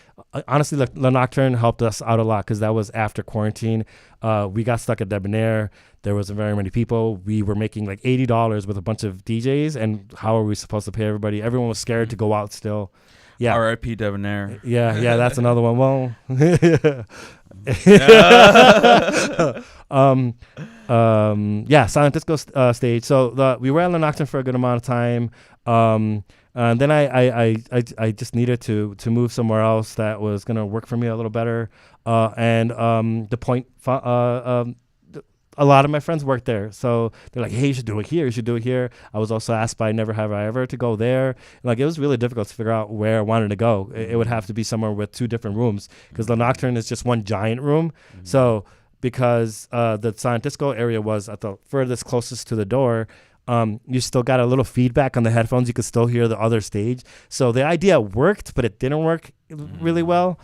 Honestly, La Nocturne helped us out a lot because that was after quarantine. We got stuck at Debonair. There wasn't very many people. We were making like $80 with a bunch of DJs, and how are we supposed to pay everybody? Everyone was scared to go out still. Yeah. R.I.P. Debonair. Yeah, that's another one. Well, silent disco stage. So we were at La Nocturne for a good amount of time. And then I just needed to move somewhere else that was gonna work for me a little better. The Point, a lot of my friends worked there, so they're like, "Hey, you should do it here. You should do it here." I was also asked by Never Have I Ever to go there. Like, it was really difficult to figure out where I wanted to go. It would have to be somewhere with 2 different rooms because La Nocturne is just one giant room. Mm-hmm. So because the silent disco area was at the furthest closest to the door, you still got a little feedback on the headphones. You could still hear the other stage. So the idea worked, but it didn't work really well.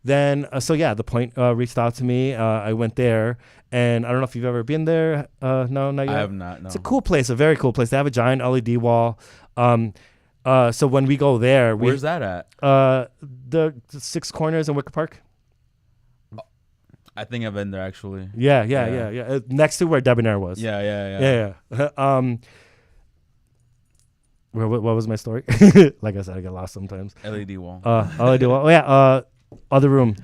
then The Point reached out to me. I went there, and I don't know if you've ever been there. No, not yet. I have not. No. It's a cool place, a very cool place. They have a giant LED wall. So when we go there, Where's that at? The Six Corners in Wicker Park. I think I've been there actually. Yeah. Next to where Debonair was. Yeah. What was my story? Like I said, I get lost sometimes. LED wall. LED wall. Oh yeah. Other room.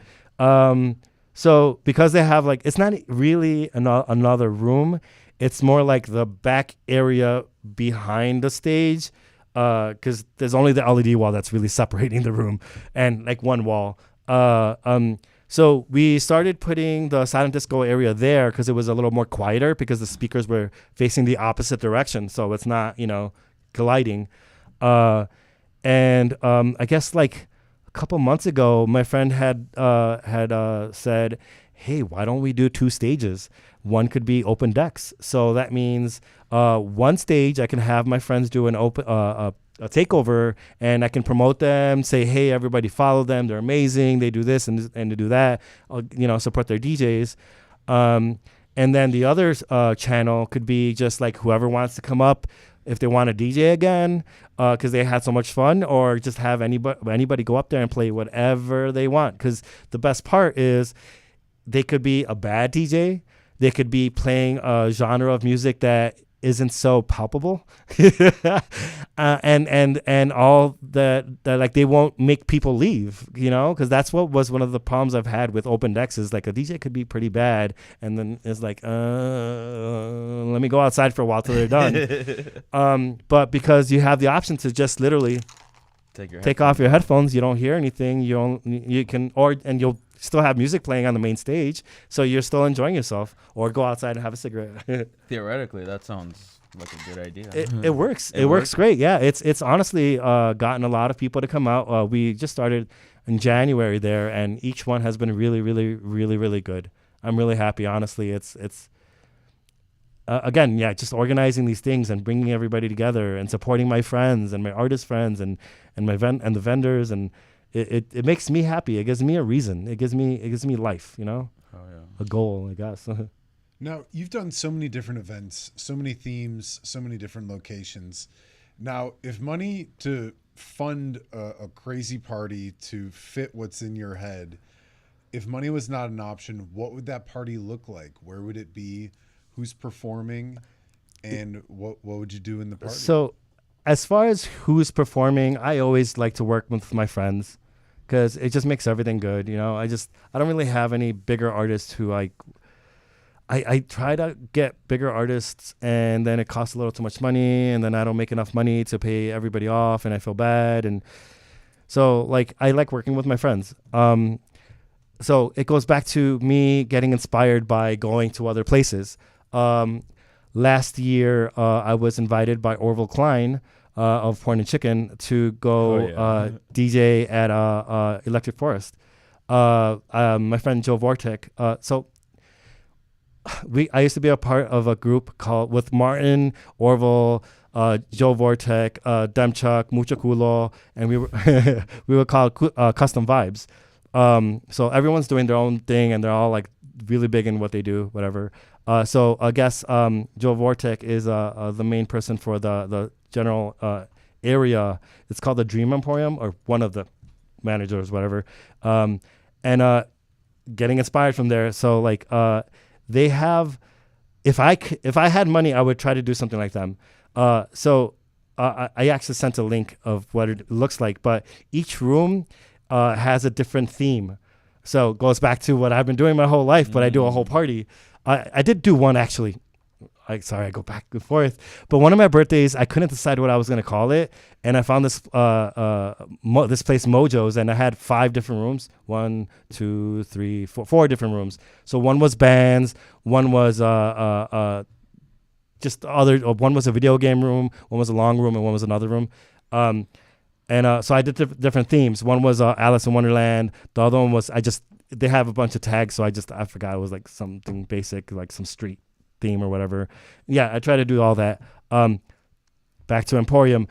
So because they have like, it's not really another room. It's more like the back area behind the stage. Because there's only the LED wall that's really separating the room, and like one wall. So we started putting the silent disco area there because it was a little more quieter because the speakers were facing the opposite direction, so it's not colliding. I guess like a couple months ago, my friend had said, "Hey, why don't we do 2 stages? One could be open decks." So that means one stage I can have my friends do an open a takeover, and I can promote them, say, "Hey, everybody, follow them. They're amazing. They do this and they do that. Support their DJs." And then the other channel could be just like whoever wants to come up, if they want to DJ again, because they had so much fun, or just have anybody go up there and play whatever they want. Because the best part is they could be a bad DJ. They could be playing a genre of music that isn't so palpable, and all that like they won't make people leave, because that's what was one of the problems I've had with open decks is like a DJ could be pretty bad, and then it's like, let me go outside for a while till they're done. But because you have the option to just literally take off your headphones, you don't hear anything. And you'll still have music playing on the main stage, so you're still enjoying yourself, or go outside and have a cigarette. Theoretically, that sounds like a good idea. It works. It works great. Yeah, it's honestly gotten a lot of people to come out. We just started in January there, and each one has been really, really, really, really good. I'm really happy. Honestly, it's again, just organizing these things and bringing everybody together and supporting my friends and my artist friends and the vendors, and it makes me happy. It gives me a reason. It gives me life, Oh, yeah. a goal, I guess. Now, you've done so many different events, so many themes, so many different locations. Now, if money to fund a crazy party to fit what's in your head, if money was not an option, what would that party look like? Where would it be? Who's performing? And what would you do in the party? So as far as who's performing, I always like to work with my friends because it just makes everything good. I don't really have any bigger artists who I try to get bigger artists, and then it costs a little too much money, and then I don't make enough money to pay everybody off, and I feel bad. And so like I like working with my friends. So it goes back to me getting inspired by going to other places. Last year, I was invited by Orville Klein of Porn and Chicken to go DJ at Electric Forest. My friend Joe Vortek. I used to be a part of a group with Martin, Orville, Joe Vortek, Demchuk, Mucho Culo, and we were called Custom Vibes. So everyone's doing their own thing, and they're all like really big in what they do, whatever. So I guess Joe Vortek is the main person for the general area. It's called the Dream Emporium, or one of the managers, whatever. And getting inspired from there. So like they have, if I had money, I would try to do something like them. So I actually sent a link of what it looks like, but each room has a different theme. So it goes back to what I've been doing my whole life, but I do a whole party. I did do one actually. I go back and forth. But one of my birthdays, I couldn't decide what I was going to call it. And I found this this place, Mojo's, and I had 5 different rooms. 1, 2, 3, 4 different rooms. So one was bands, one was one was a video game room, one was a long room, and one was another room. So I did different themes. One was Alice in Wonderland. The other one was they have a bunch of tags, so I forgot it was like something basic, like some street theme or whatever. Yeah, I try to do all that. Back to Emporium.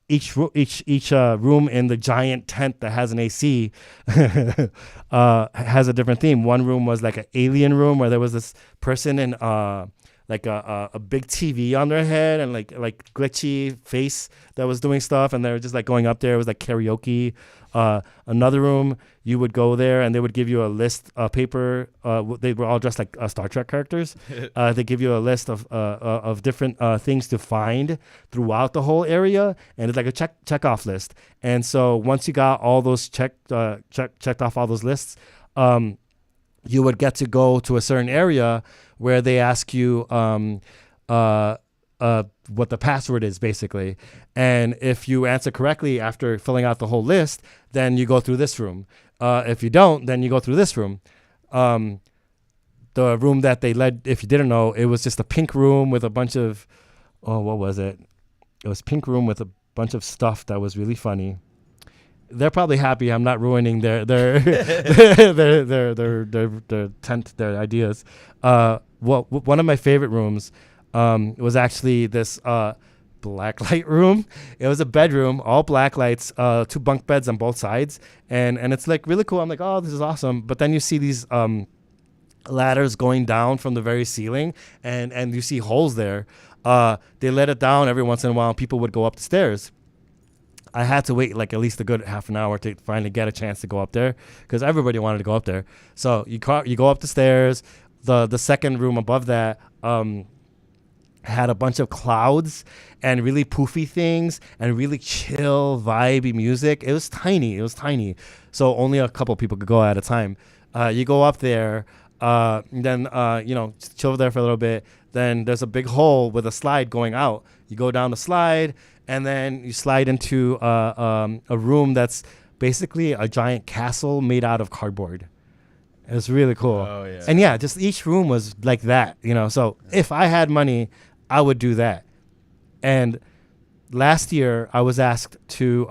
each room in the giant tent that has an AC has a different theme. One room was like an alien room where there was this person in like a big TV on their head and like glitchy face that was doing stuff, and they were just like going up there. It was like karaoke. Another room, you would go there and they would give you a list of paper. They were all dressed like Star Trek characters. They give you a list of different things to find throughout the whole area, and it's like a check off list. And so once you got all those checked off all those lists, you would get to go to a certain area where they ask you what the password is, basically. And if you answer correctly after filling out the whole list, then you go through this room. If you don't, then you go through this room. The room that they led, if you didn't know, it was just a pink room with a bunch of, what was it? It was pink room with a bunch of stuff that was really funny. They're probably happy I'm not ruining their their ideas. One of my favorite rooms was actually this black light room. It was a bedroom, all black lights, 2 bunk beds on both sides, and it's like really cool. I'm like, oh, this is awesome. But then you see these ladders going down from the very ceiling, and you see holes there. They let it down every once in a while, and people would go up the stairs. I had to wait like at least a good half an hour to finally get a chance to go up there because everybody wanted to go up there. So you go up the stairs. The second room above that had a bunch of clouds and really poofy things and really chill, vibey music. It was tiny. So only a couple people could go at a time. You go up there, then chill there for a little bit. Then there's a big hole with a slide going out. You go down the slide, and then you slide into a room that's basically a giant castle made out of cardboard. It was really cool. Oh, yeah. And yeah, just each room was like that, So if I had money, I would do that. And last year, I was asked to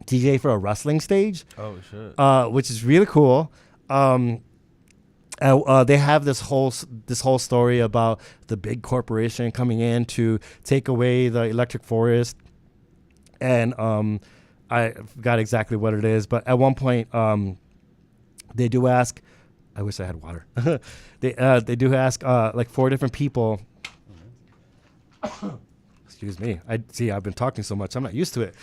DJ for a wrestling stage. Oh, shit. Which is really cool. They have this whole story about the big corporation coming in to take away the electric forest, and I forgot exactly what it is. But at one point, they do ask. I wish I had water. They do ask like 4 different people. Excuse me. I've been talking so much. I'm not used to it.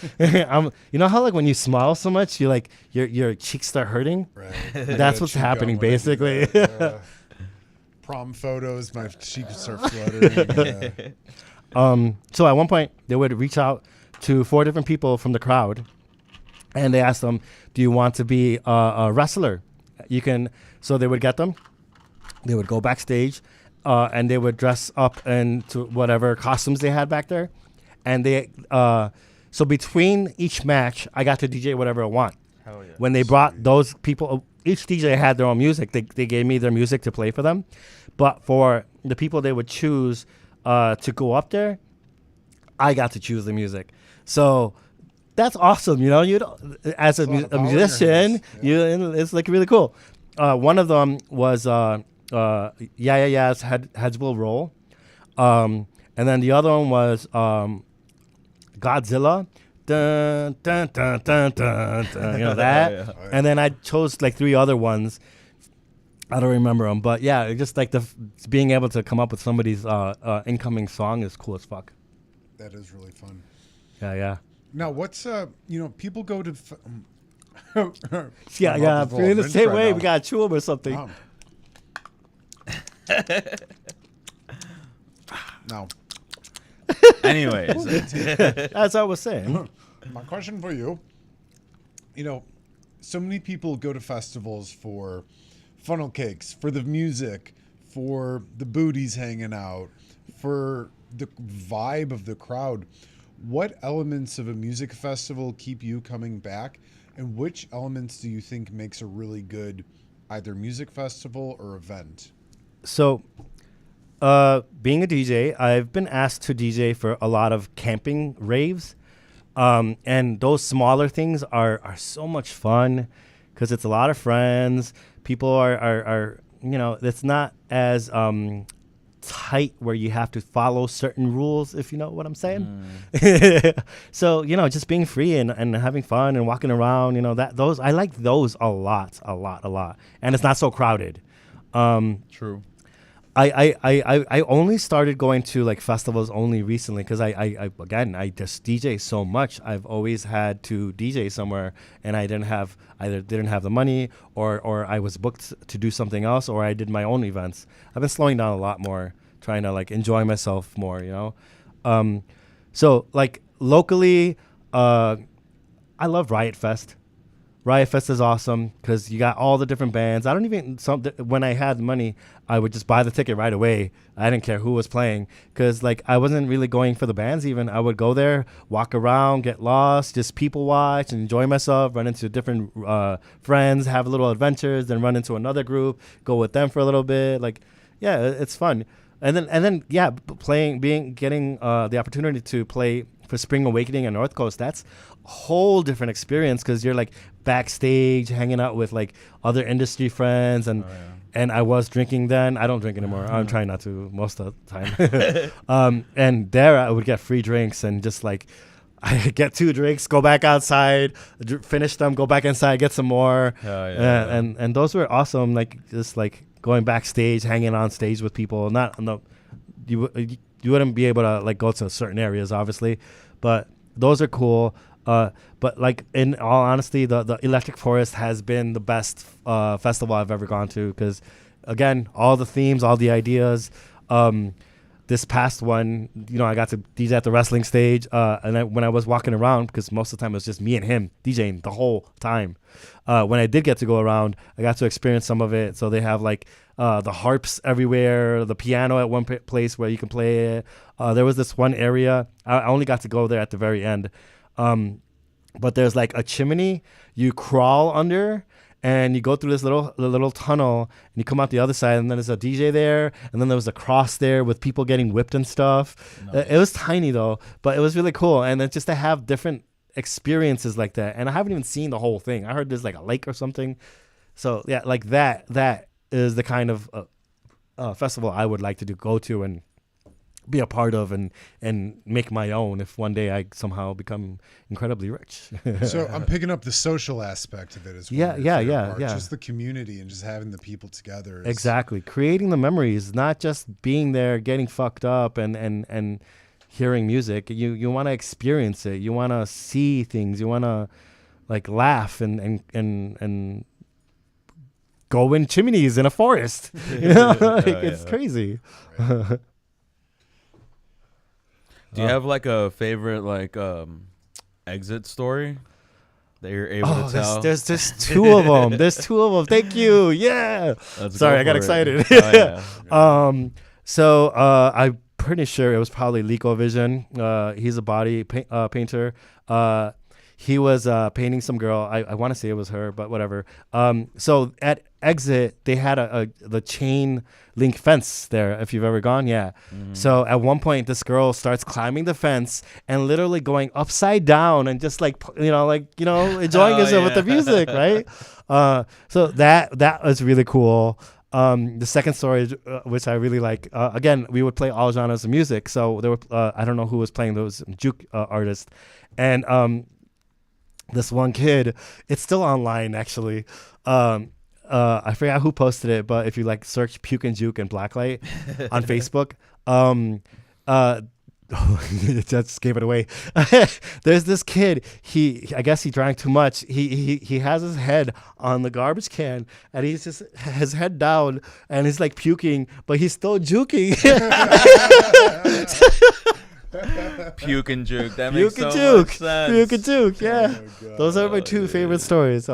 You know how like when you smile so much, you like your cheeks start hurting. Right. That's what's happening basically. Prom photos, my cheeks start fluttering. So at one point, they would reach out to 4 different people from the crowd, and they asked them, "Do you want to be a wrestler?" You can. So they would get them. They would go backstage. And they would dress up into whatever costumes they had back there. And so between each match, I got to DJ whatever I want. Hell yeah. When they brought those people, each DJ had their own music. They gave me their music to play for them. But for the people they would choose to go up there, I got to choose the music. So that's awesome. As a musician, it's like really cool. One of them was... Ya's Heads Will Roll. And then the other one was Godzilla. Dun, dun, dun, dun, dun, dun, that. Yeah. And then I chose like 3 other ones. I don't remember them. But yeah, just like being able to come up with somebody's incoming song is cool as fuck. That is really fun. Yeah. Now, what's people go to. Yeah. Feeling the same way. We got to chew them or something. No. Anyways. As I was saying. My question for you, so many people go to festivals for funnel cakes, for the music, for the booties hanging out, for the vibe of the crowd. What elements of a music festival keep you coming back, and which elements do you think makes a really good either music festival or event? So, being a DJ, I've been asked to DJ for a lot of camping raves. And those smaller things are so much fun because it's a lot of friends. People are it's not as tight where you have to follow certain rules, if you know what I'm saying. Mm. So, just being free and having fun and walking around, I like those a lot. And it's not so crowded. True. I only started going to like festivals only recently because I just DJ so much. I've always had to DJ somewhere, and I either didn't have the money or I was booked to do something else, or I did my own events. I've been slowing down a lot more, trying to like enjoy myself more, So like locally, I love Riot Fest. Riot Fest is awesome because you got all the different bands. When I had money, I would just buy the ticket right away. I didn't care who was playing because like I wasn't really going for the bands even. I would go there, walk around, get lost, just people watch and enjoy myself, run into different friends, have little adventures, then run into another group, go with them for a little bit. Like, yeah, it's fun. And then getting the opportunity to play for Spring Awakening and North Coast, that's a whole different experience because you're like backstage hanging out with like other industry friends and I was drinking then. I don't drink anymore. I'm trying not to most of the time. And there I would get free drinks and just like I get 2 drinks, go back outside, finish them, go back inside, get some more. And those were awesome. Like just like going backstage, hanging on stage with people. You wouldn't be able to like go to certain areas, obviously, but those are cool. But like in all honesty, the Electric Forest has been the best festival I've ever gone to because, again, all the themes, all the ideas. This past one, I got to DJ at the wrestling stage, and when I was walking around, because most of the time it was just me and him DJing the whole time. When I did get to go around, I got to experience some of it. So they have like the harps everywhere, the piano at one place where you can play it. There was this one area, I only got to go there at the very end, but there's like a chimney you crawl under. And you go through this little tunnel, and you come out the other side, and then there's a DJ there, and then there was a cross there with people getting whipped and stuff. Nice. It was tiny though, but it was really cool, and then just to have different experiences like that. And I haven't even seen the whole thing. I heard there's like a lake or something. So yeah, like that is the kind of festival I would like to go to and be a part of and make my own if one day I somehow become incredibly rich. So I'm picking up the social aspect of it as well. Yeah. Just the community and just having the people together. Exactly. Creating the memories, not just being there, getting fucked up and hearing music. You want to experience it. You want to see things. You want to like laugh and go in chimneys in a forest. It's crazy. Right. Do you have like a favorite like exit story that you're able to tell? There's just 2 of them. There's 2 of them. Thank you. Yeah. Sorry, I got excited. So I'm pretty sure it was probably LecoVision. He's a body painter. He was painting some girl. I want to say it was her, but whatever. So at exit, they had the chain link fence there, if you've ever gone. Yeah. Mm-hmm. So at one point, this girl starts climbing the fence and literally going upside down and just enjoying herself with the music, right? So that was really cool. The second story, which I really like, again, we would play all genres of music. So there were, I don't know who was playing those juke artists. And this one kid, it's still online actually. I forgot who posted it, but if you like search Puke and Juke and Blacklight on Facebook, just gave it away. There's this kid. I guess he drank too much. He has his head on the garbage can, and he's just his head down, and he's like puking, but he's still juking. Puke and Juke. That makes so much sense. Puke and Juke. Yeah, those are my 2 favorite stories.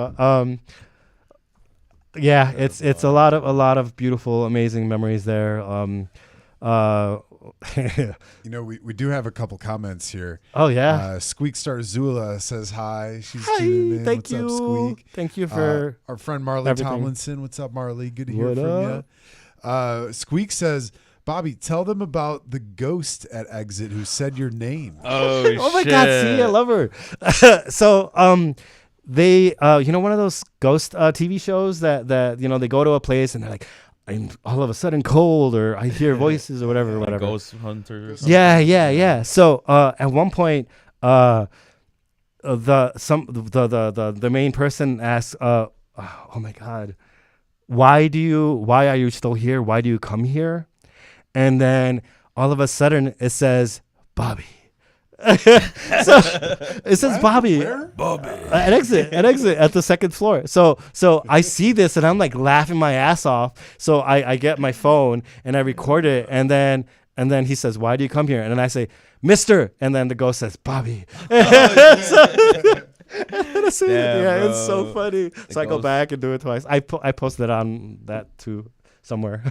Yeah, it's a lot of beautiful, amazing memories there. We do have a couple comments here. Oh yeah. Squeakstar Zula says hi. She's hi. tuning in. Thank what's you. Up, Squeak? Thank you for our friend Marley everything. Tomlinson. What's up, Marley? Good to hear from you. Squeak says, Bobby, tell them about the ghost at exit who said your name. Oh my God! See, I love her. So they one of those ghost TV shows that they go to a place and they're like, I'm all of a sudden cold, or I hear voices or whatever, Like whatever. Ghost Hunter. Or Yeah. So at one point, the main person asks, oh my God, why are you still here? Why do you come here? And then all of a sudden it says Bobby. So it says Bobby. Where? An exit at the second floor. So I see this and I'm like laughing my ass off. So I get my phone and I record it, and then he says, "Why do you come here?" And then I say, "Mister," and then the ghost says, "Bobby." It's so funny. So I go ghost- back and do it twice. I posted on that too somewhere.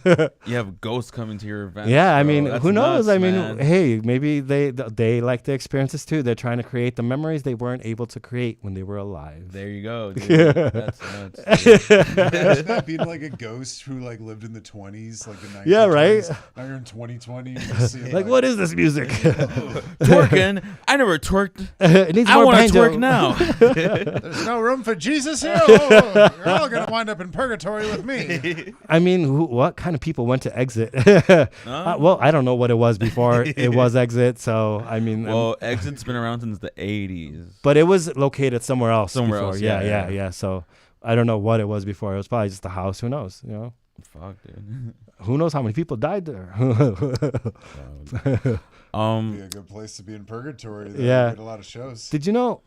You have ghosts coming to your event. Yeah, I mean, That's who knows? nuts, I mean, man. hey, maybe they like the experiences too. They're trying to create the memories they weren't able to create when they were alive. There you go, dude. Yeah. That's nuts. Dude. Imagine that being like a ghost who like lived in the 20s, like the 1920s. Yeah, right? Now you're in 2020. You're just seeing, Like, what is this music? Twerking? I never twerked. It needs I more want to banjo. twerk now. There's no room for Jesus here. Oh, you're all gonna wind up in purgatory with me. I mean, what kind of people went to Exit? Well, I don't know what it was before it was Exit. So I mean, Well, Exit's been around since the 80s. but it was located somewhere else. Somewhere before. else, Yeah. yeah. So I don't know what it was before. It was probably just a house. Who knows? You know, Fuck, dude. who knows how many people died there? Be a good place to be in purgatory. Though. Yeah. Get a lot of shows. Did you know?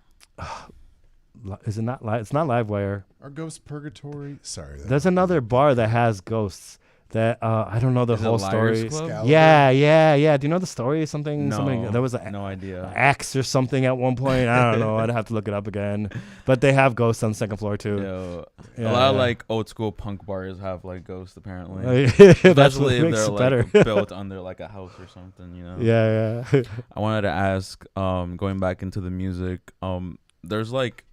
Is it not live? It's not Livewire. Are ghosts purgatory? Sorry. There's another bar that has ghosts. That I don't know the Is it whole Liars story. Club? Excalibur? Yeah. Do you know the story? Something. No, There was no idea. axe or something at one point. I don't know. I'd have to look it up again. But they have ghosts on the second floor too. Yo, Yeah, a lot of yeah. like old school punk bars have like ghosts apparently. That's what Especially if makes they're it like better. built under like a house or something, you know. Yeah. I wanted to ask, going back into the music, there's like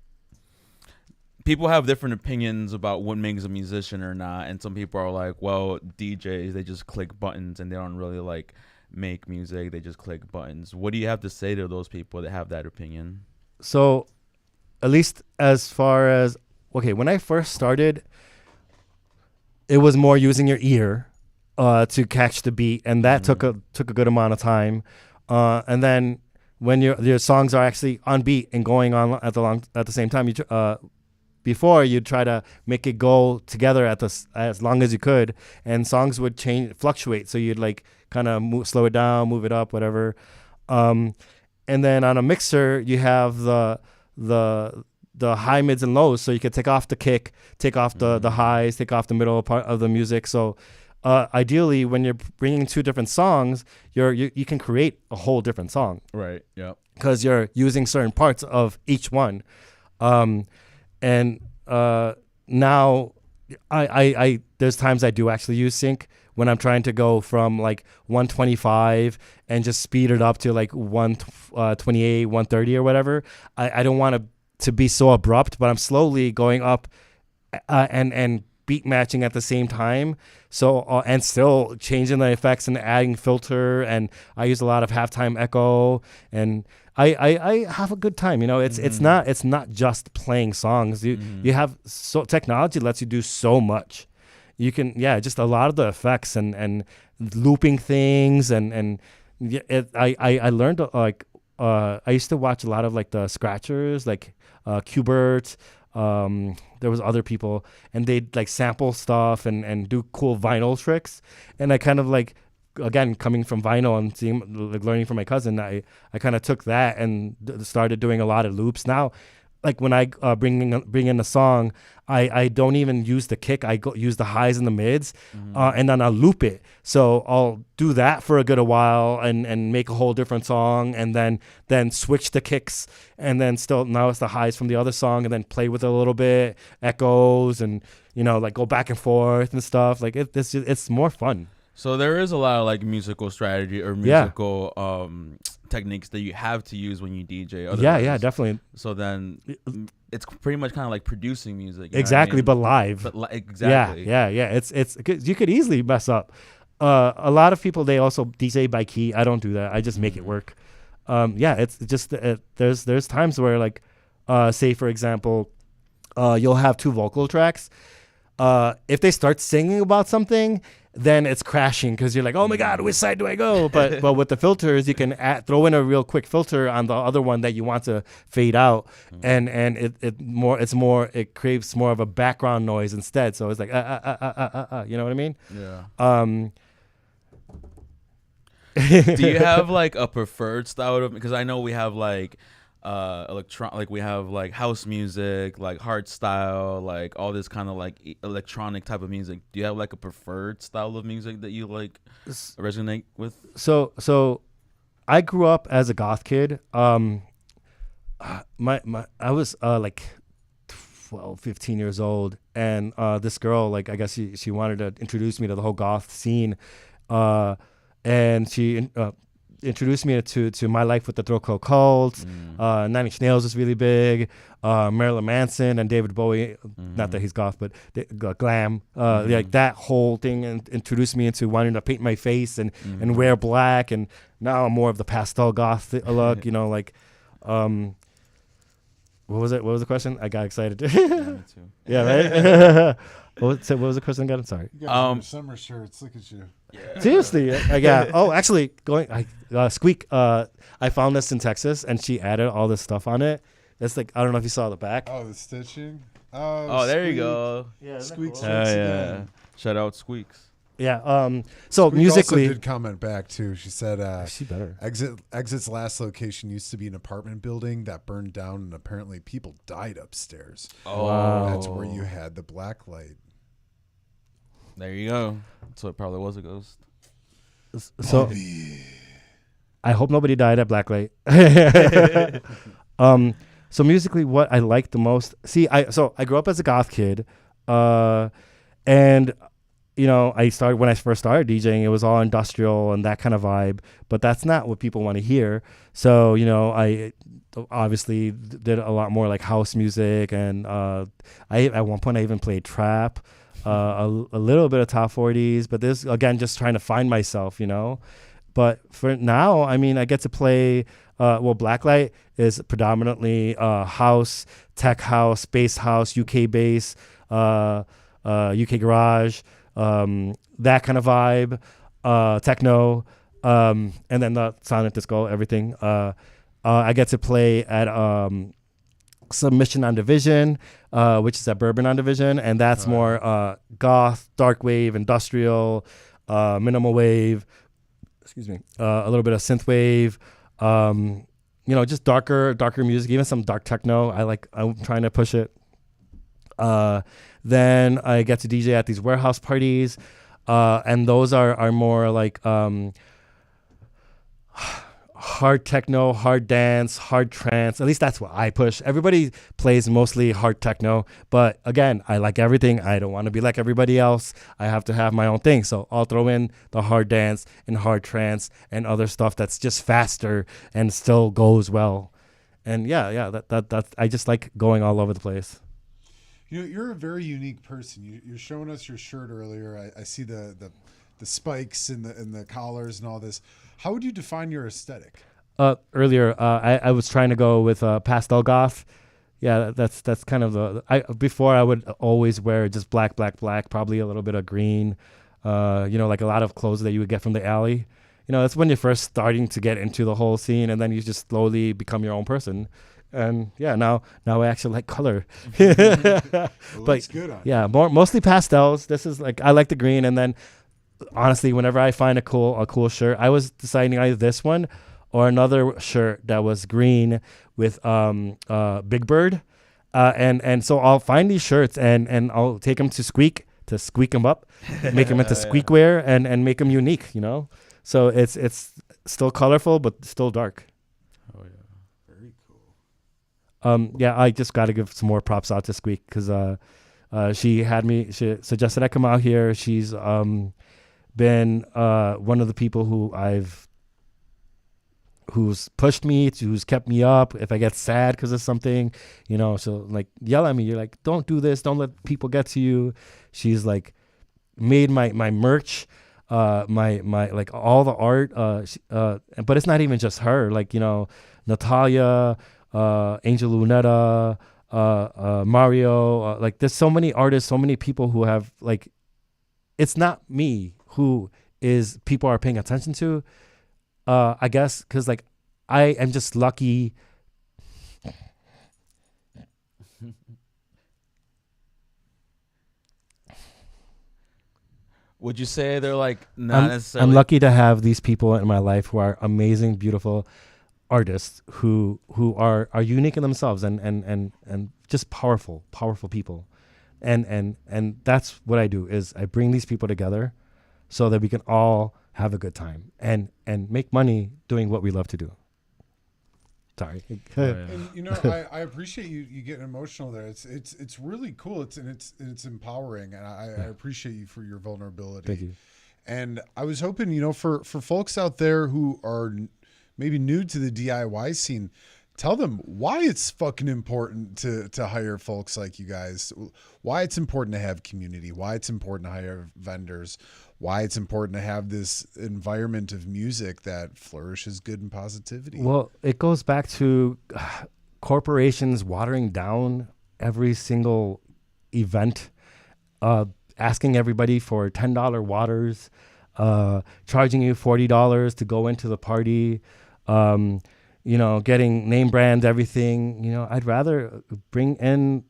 people have different opinions about what makes a musician or not, and some people are like, well, DJs, they just click buttons and they don't really like make music, they just click buttons. What do you have to say to those people that have that opinion? So, at least as far as when I first started, it was more using your ear to catch the beat, and that took a good amount of time. And then when your songs are actually on beat and going on at the same time, before you'd try to make it go together as long as you could, and songs would fluctuate. So you'd like kind of slow it down, move it up, whatever. And then on a mixer, you have the high, mids, and lows. So you could take off the kick, take off the highs, take off the middle part of the music. So ideally, when you're bringing two different songs, you can create a whole different song Right. Yeah. because you're using certain parts of each one. And now I there's times I do actually use sync when I'm trying to go from like 125 and just speed it up to like 128, 130 or whatever. I don't want to be so abrupt, but I'm slowly going up and beat matching at the same time. So and still changing the effects and adding filter, and I use a lot of halftime echo, and I have a good time. You know, it's not just playing songs. You have technology lets you do so much. You can just a lot of the effects and looping things and I learned like I used to watch a lot of like the scratchers like Qbert. There was other people, and they'd like sample stuff and do cool vinyl tricks, and I kind of like, again, coming from vinyl and seeing, like, learning from my cousin, I kind of took that and started doing a lot of loops. Now, like when I bring in a song, I don't even use the kick. I use the highs and the mids, and then I'll loop it. So I'll do that for a good while and make a whole different song, and then switch the kicks, and then still now it's the highs from the other song, and then play with it a little bit, echoes, and like go back and forth and stuff. Like it's more fun. So there is a lot of like musical strategy or musical techniques that you have to use when you DJ. Yeah, definitely. So then it's pretty much kind of like producing music. You Exactly, know what I mean? but live. Exactly. Yeah. It's you could easily mess up. A lot of people, they also DJ by key. I don't do that. I just make it work. It's just there's times where like say for example, you'll have two vocal tracks. If they start singing about something, then it's crashing because you're like, oh my God, which side do I go? But with the filters, you can throw in a real quick filter on the other one that you want to fade out, and it creates more of a background noise instead. So it's like you know what I mean? Yeah. Do you have like a preferred style of? Because I know we have like we have like house music, like hard style, like all this kind of like electronic type of music. Do you have like a preferred style of music that you like resonate with? So I grew up as a goth kid. I was like 12, 15 years old, and this girl, like, I guess she wanted to introduce me to the whole goth scene, and she introduced me to My Life with the Throat Coat Cult. Nine Inch Nails was really big. Marilyn Manson and David Bowie. Not that he's goth, but glam. Like that whole thing, and introduced me into wanting to paint my face and wear black. And now I'm more of the pastel goth look. You know, like, what was it? What was the question? I got excited. Yeah, me too. Yeah, right. What was the question again? I'm sorry. You got summer shirts. Look at you. Yeah. Seriously, yeah. Oh, actually, Squeak. I found this in Texas, and she added all this stuff on it. That's like, I don't know if you saw the back. Oh, the stitching. Oh, there you go. Yeah, Squeak. cool? Yeah. Shout out Squeaks. Yeah. So Squeak musically, also did comment back too. She said, she better. Exit's last location used to be an apartment building that burned down, and apparently people died upstairs. Oh, Wow. That's where you had the black light. There you go. So it probably was a ghost. So I hope nobody died at Blacklight. So musically, what I like the most. See, I grew up as a goth kid, and you know, when I first started DJing, it was all industrial and that kind of vibe. But that's not what people want to hear. So you know, I obviously did a lot more like house music, and at one point I even played trap. A little bit of top 40s, but this, again, just trying to find myself, you know. But for now, I mean, I get to play, Blacklight is predominantly house, tech house, bass house, UK bass, UK garage, that kind of vibe, techno, and then the sonic disco, everything. I get to play at Submission on Division, which is at Bourbon on Division, and that's more goth, dark wave, industrial, minimal wave, a little bit of synth wave, you know, just darker music, even some dark techno. I'm trying to push it. Then I get to DJ at these warehouse parties, and those are more like hard techno, hard dance, hard trance. At least that's what I push. Everybody plays mostly hard techno, but again, I like everything. I don't want to be like everybody else. I have to have my own thing. So I'll throw in the hard dance and hard trance and other stuff that's just faster and still goes well. And yeah, that I just like going all over the place. You know, you're a very unique person. You're showing us your shirt earlier. I see the spikes and the collars and all this. How would you define your aesthetic? Earlier, I was trying to go with pastel goth. Yeah, that's kind of before I would always wear just black, probably a little bit of green. You know, like a lot of clothes that you would get from the alley. You know, that's when you're first starting to get into the whole scene, and then you just slowly become your own person. And yeah, now I actually like color. It looks good on you. Yeah, mostly pastels. This is like, I like the green, and then honestly, whenever I find a cool shirt, I was deciding either this one or another shirt that was green with Big Bird, and so I'll find these shirts and I'll take them to squeak them up, make them into squeak wear, and make them unique, you know. So it's still colorful but still dark. Oh yeah, very cool. Yeah, I just got to give some more props out to Squeak because she suggested I come out here. She's been one of the people who's pushed me, who's kept me up. If I get sad because of something, you know, she'll like yell at me. You're like, don't do this. Don't let people get to you. She's like made my merch, my like all the art. But it's not even just her. Like, you know, Natalia, Angel Lunetta, Mario. Like there's so many artists, so many people who have like, it's not me who is people are paying attention to. I guess because like I am just lucky. Would you say they're like not necessarily? I'm lucky to have these people in my life who are amazing, beautiful artists who are unique in themselves and just powerful people. And that's what I do is I bring these people together so that we can all have a good time and make money doing what we love to do. Sorry. And you know, I appreciate you getting emotional there. It's really cool. It's empowering, and I appreciate you for your vulnerability. Thank you. And I was hoping, you know, for folks out there who are maybe new to the DIY scene, tell them why it's fucking important to hire folks like you guys, why it's important to have community, why it's important to hire vendors, why it's important to have this environment of music that flourishes good and positivity. Well, it goes back to corporations watering down every single event, asking everybody for $10 waters, charging you $40 to go into the party, you know, getting name brand everything. You know, I'd rather bring in,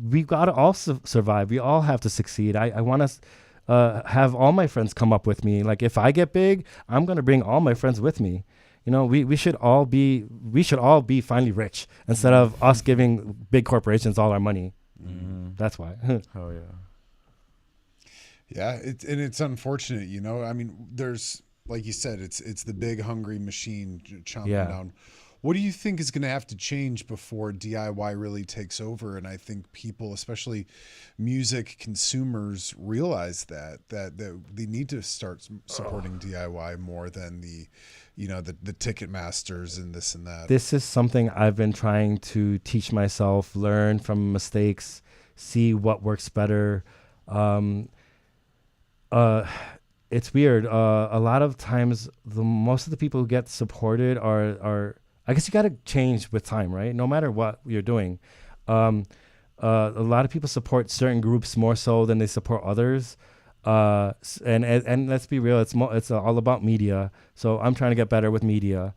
we've got to all survive. We all have to succeed. I want to have all my friends come up with me. Like if I get big, I'm going to bring all my friends with me. You know, we should all be finally rich instead of us giving big corporations all our money. Mm-hmm. That's why. Oh yeah. Yeah, it's unfortunate, you know. I mean, there's, like you said, it's the big hungry machine chomping down. What do you think is going to have to change before DIY really takes over? And I think people, especially music consumers, realize that they need to start supporting DIY more than the ticket masters and this and that. This is something I've been trying to teach myself, learn from mistakes, see what works better. It's weird. A lot of times, most of the people who get supported are I guess you got to change with time, right? No matter what you're doing. A lot of people support certain groups more so than they support others. And let's be real, it's all about media. So I'm trying to get better with media.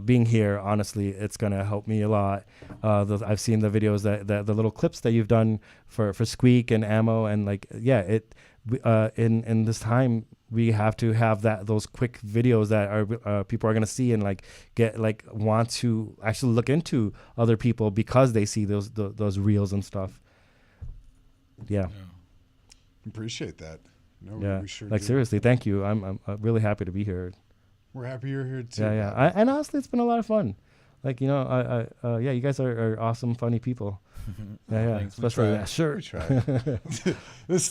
Being here, honestly, it's gonna help me a lot. I've seen the videos that the little clips that you've done for Squeak and Ammo, and like in this time we have to have those quick videos that are people are gonna see and want to actually look into other people because they see those reels and stuff. Yeah. Appreciate that. No, Yeah. we sure Like do. seriously, thank you. I'm really happy to be here. We're happy you're here too. Yeah. And honestly, it's been a lot of fun. Like, you know, you guys are awesome, funny people. Yeah. Thanks. Especially We that shirt. We try. this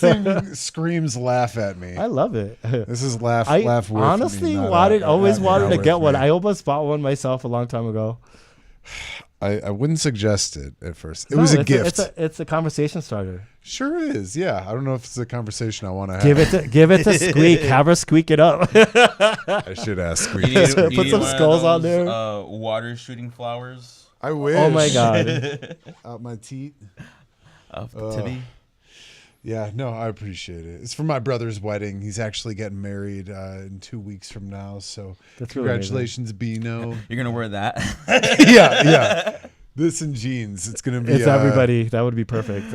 thing screams laugh at me. I love it. This is laugh I with me. honestly not always at wanted to with get one. me. I almost bought one myself a long time ago. I wouldn't suggest it at first. It No, was a it's gift. It's a conversation starter. Sure is. Yeah. I don't know if it's a conversation I want to have. Give it to Squeak. Have her squeak it up. I should ask Squeak. You Put need some one of skulls on those, there. Water shooting flowers. I wish. Oh my god. Out my teeth. Off the tibby. Yeah, no, I appreciate it. It's for my brother's wedding. He's actually getting married in 2 weeks from now. So That's really congratulations, Bino. You're gonna wear that. yeah. This and jeans. It's gonna be. It's everybody. That would be perfect.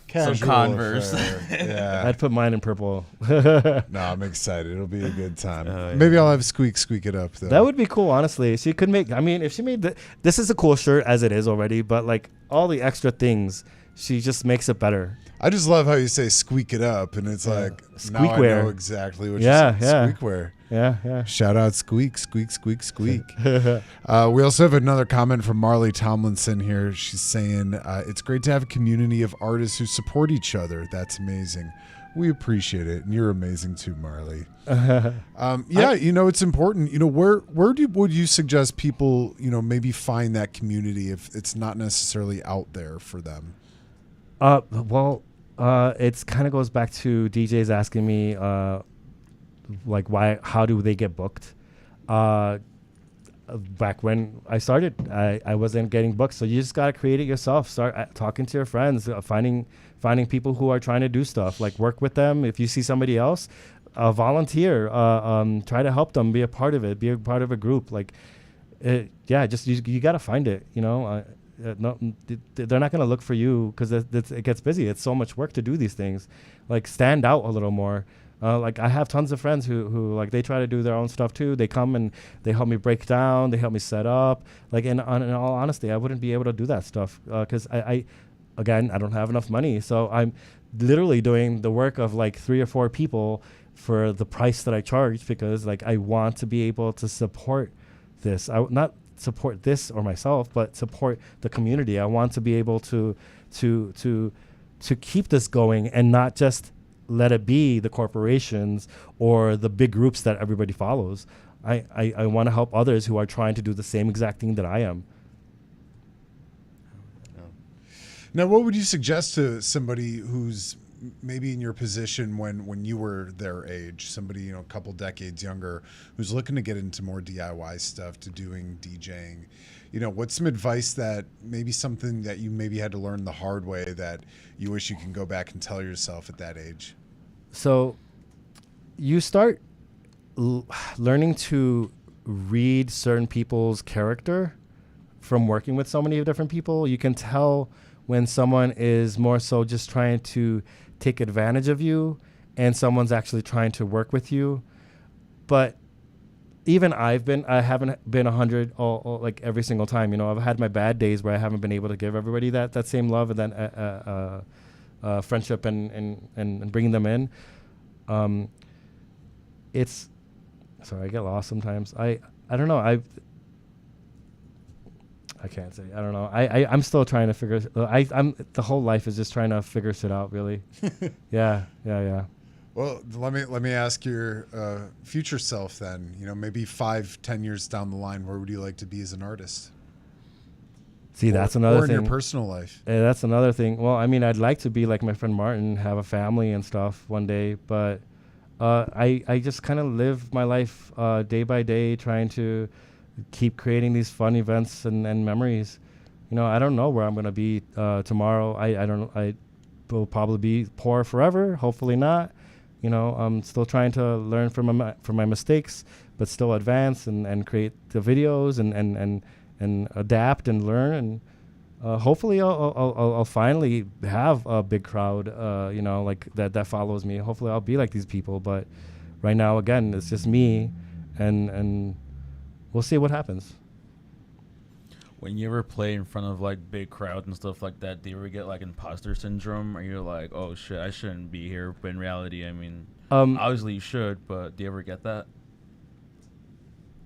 Casual Converse. affair. Yeah. I'd put mine in purple. No, I'm excited. It'll be a good time. Yeah. Maybe I'll have squeak it up though. That would be cool, honestly. She could make. I mean, if she made this is a cool shirt as it is already, but like all the extra things, she just makes it better. I just love how you say squeak it up, and it's like now I Squeakware. know exactly what Yeah, you're saying. yeah. Squeakware. Yeah. Shout out squeak. We also have another comment from Marley Tomlinson here. She's saying, it's great to have a community of artists who support each other. That's amazing. We appreciate it. And you're amazing too, Marley. It's important. You know, where would you suggest people, you know, maybe find that community if it's not necessarily out there for them? It's kind of goes back to DJs asking me, how do they get booked? back when I started, I wasn't getting booked. So you just got to create it yourself. Start talking to your friends, finding people who are trying to do stuff, like work with them. If you see somebody else, volunteer, try to help them, be a part of it, be a part of a group. Like, just you got to find it, no, they're not going to look for you because it gets busy. It's so much work to do these things. Like, stand out a little more. Like, I have tons of friends who like, they try to do their own stuff too. They come and they help me break down. They help me set up. Like, in all honesty, I wouldn't be able to do that stuff because I don't have enough money. So I'm literally doing the work of like 3 or 4 people for the price that I charge, because like, I want to be able to support this. Not support this or myself, but support the community. I want to be able to keep this going and not just let it be the corporations or the big groups that everybody follows. I want to help others who are trying to do the same exact thing that I am. Now, what would you suggest to somebody who's maybe in your position when you were their age, somebody, a couple decades younger, who's looking to get into more DIY stuff, to doing DJing? What's some advice, that maybe something that you maybe had to learn the hard way that you wish you can go back and tell yourself at that age? So you start learning to read certain people's character from working with so many different people. You can tell when someone is more so just trying to take advantage of you and someone's actually trying to work with you. But even I haven't been 100 all like every single time. I've had my bad days where I haven't been able to give everybody that same love and then friendship and bringing them in. It's sorry, I get lost sometimes. I don't know. I can't say. I don't know. I'm still trying to figure. I'm the whole life is just trying to figure shit out. Really. Yeah. Well, let me ask your future self then. Maybe 5-10 years down the line, where would you like to be as an artist? See, that's another or in thing. your personal life. That's another thing. Well, I mean, I'd like to be like my friend Martin, have a family and stuff one day, but I just kind of live my life day by day, trying to keep creating these fun events and memories. I don't know where I'm going to be tomorrow. I will probably be poor forever. Hopefully not. I'm still trying to learn from my mistakes, but still advance and create the videos and adapt and learn. And hopefully I'll finally have a big crowd, like that follows me. Hopefully I'll be like these people. But right now, again, it's just me, and we'll see what happens. When you ever play in front of like big crowds and stuff like that, do you ever get like imposter syndrome? Or you're like, oh shit, I shouldn't be here? But in reality, I mean, obviously you should, but do you ever get that?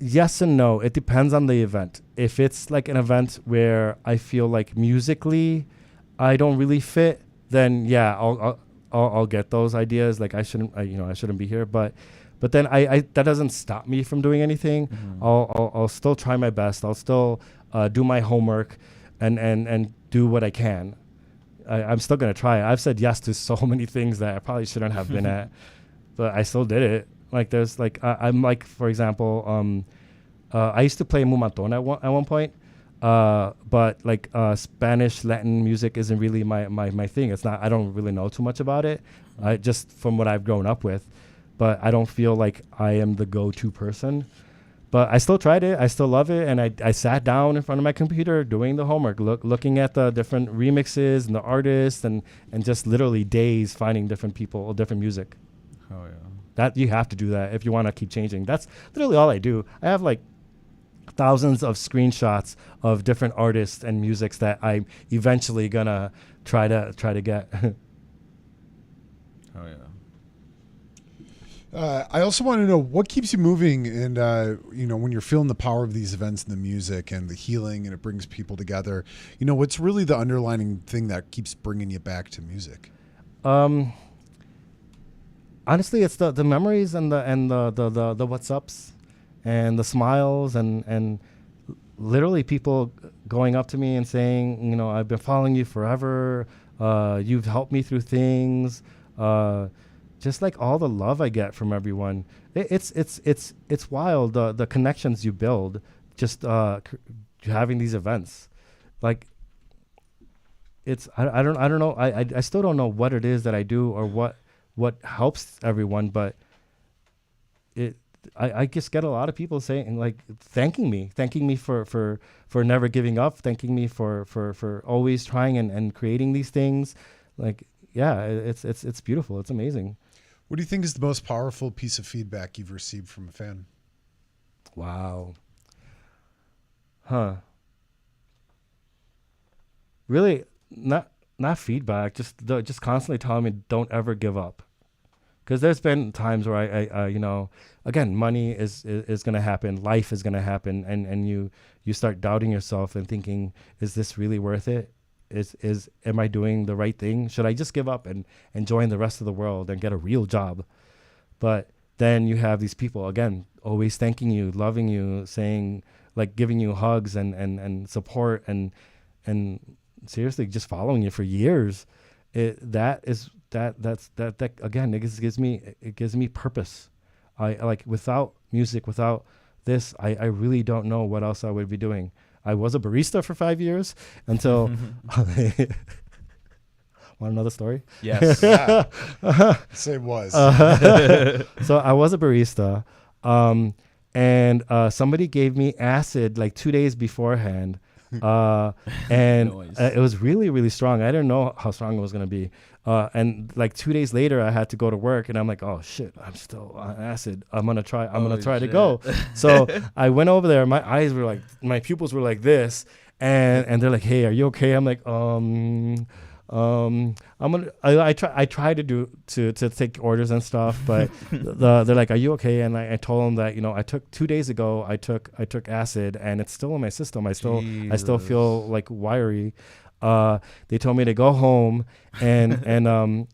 Yes and no. It depends on the event. If it's like an event where I feel like musically I don't really fit, then yeah, I'll get those ideas. Like I shouldn't be here. But then I that doesn't stop me from doing anything. Mm-hmm. I'll still try my best. I'll still do my homework and do what I can. I'm still gonna try. I've said yes to so many things that I probably shouldn't have been at, but I still did it. Like there's like I'm like, for example, I used to play Mumaton at one point, but like Spanish Latin music isn't really my thing. It's not. I don't really know too much about it. Just from what I've grown up with, but I don't feel like I am the go-to person. But I still tried it. I still love it, and I sat down in front of my computer doing the homework, looking at the different remixes and the artists, and just literally days finding different people, different music. Oh yeah. That you have to do that if you want to keep changing. That's literally all I do. I have like thousands of screenshots of different artists and musics that I'm eventually gonna try to get. Oh yeah. I also want to know what keeps you moving, and when you're feeling the power of these events and the music and the healing, and it brings people together. What's really the underlining thing that keeps bringing you back to music? Honestly, it's the memories and the what's ups, and the smiles and literally people going up to me and saying, I've been following you forever. You've helped me through things. Just like all the love I get from everyone. It's wild, the connections you build just having these events, like it's I don't know, I still don't know what it is that I do or what helps everyone, but I just get a lot of people saying, like, thanking me for never giving up, thanking me for always trying and creating these things. Like, yeah, it's beautiful. It's amazing. What do you think is the most powerful piece of feedback you've received from a fan? Wow. Huh. Really, not feedback, just constantly telling me don't ever give up. Because there's been times where I you know, again, money is going to happen, life is going to happen, and you start doubting yourself and thinking, is this really worth it? Am I doing the right thing? Should I just give up and join the rest of the world and get a real job? But then you have these people, again, always thanking you, loving you, saying, like, giving you hugs and support and seriously just following you for years. That again, it gives me purpose. I like, without music, without this, I really don't know what else I would be doing. I was a barista for 5 years until want another story? Yes. Say was. So I was a barista, and somebody gave me acid like 2 days beforehand. And it was really, really strong. I didn't know how strong it was going to be. And like 2 days later, I had to go to work, and I'm like, oh shit, I'm still on acid. I'm going to try to go. So I went over there. My eyes were like, my pupils were like this. And they're like, hey, are you okay? I'm like, I try to take orders and stuff, but they're like, are you okay? And I told them that, you know, I took 2 days ago, I took acid, and it's still in my system. I still feel like wiry. They told me to go home, and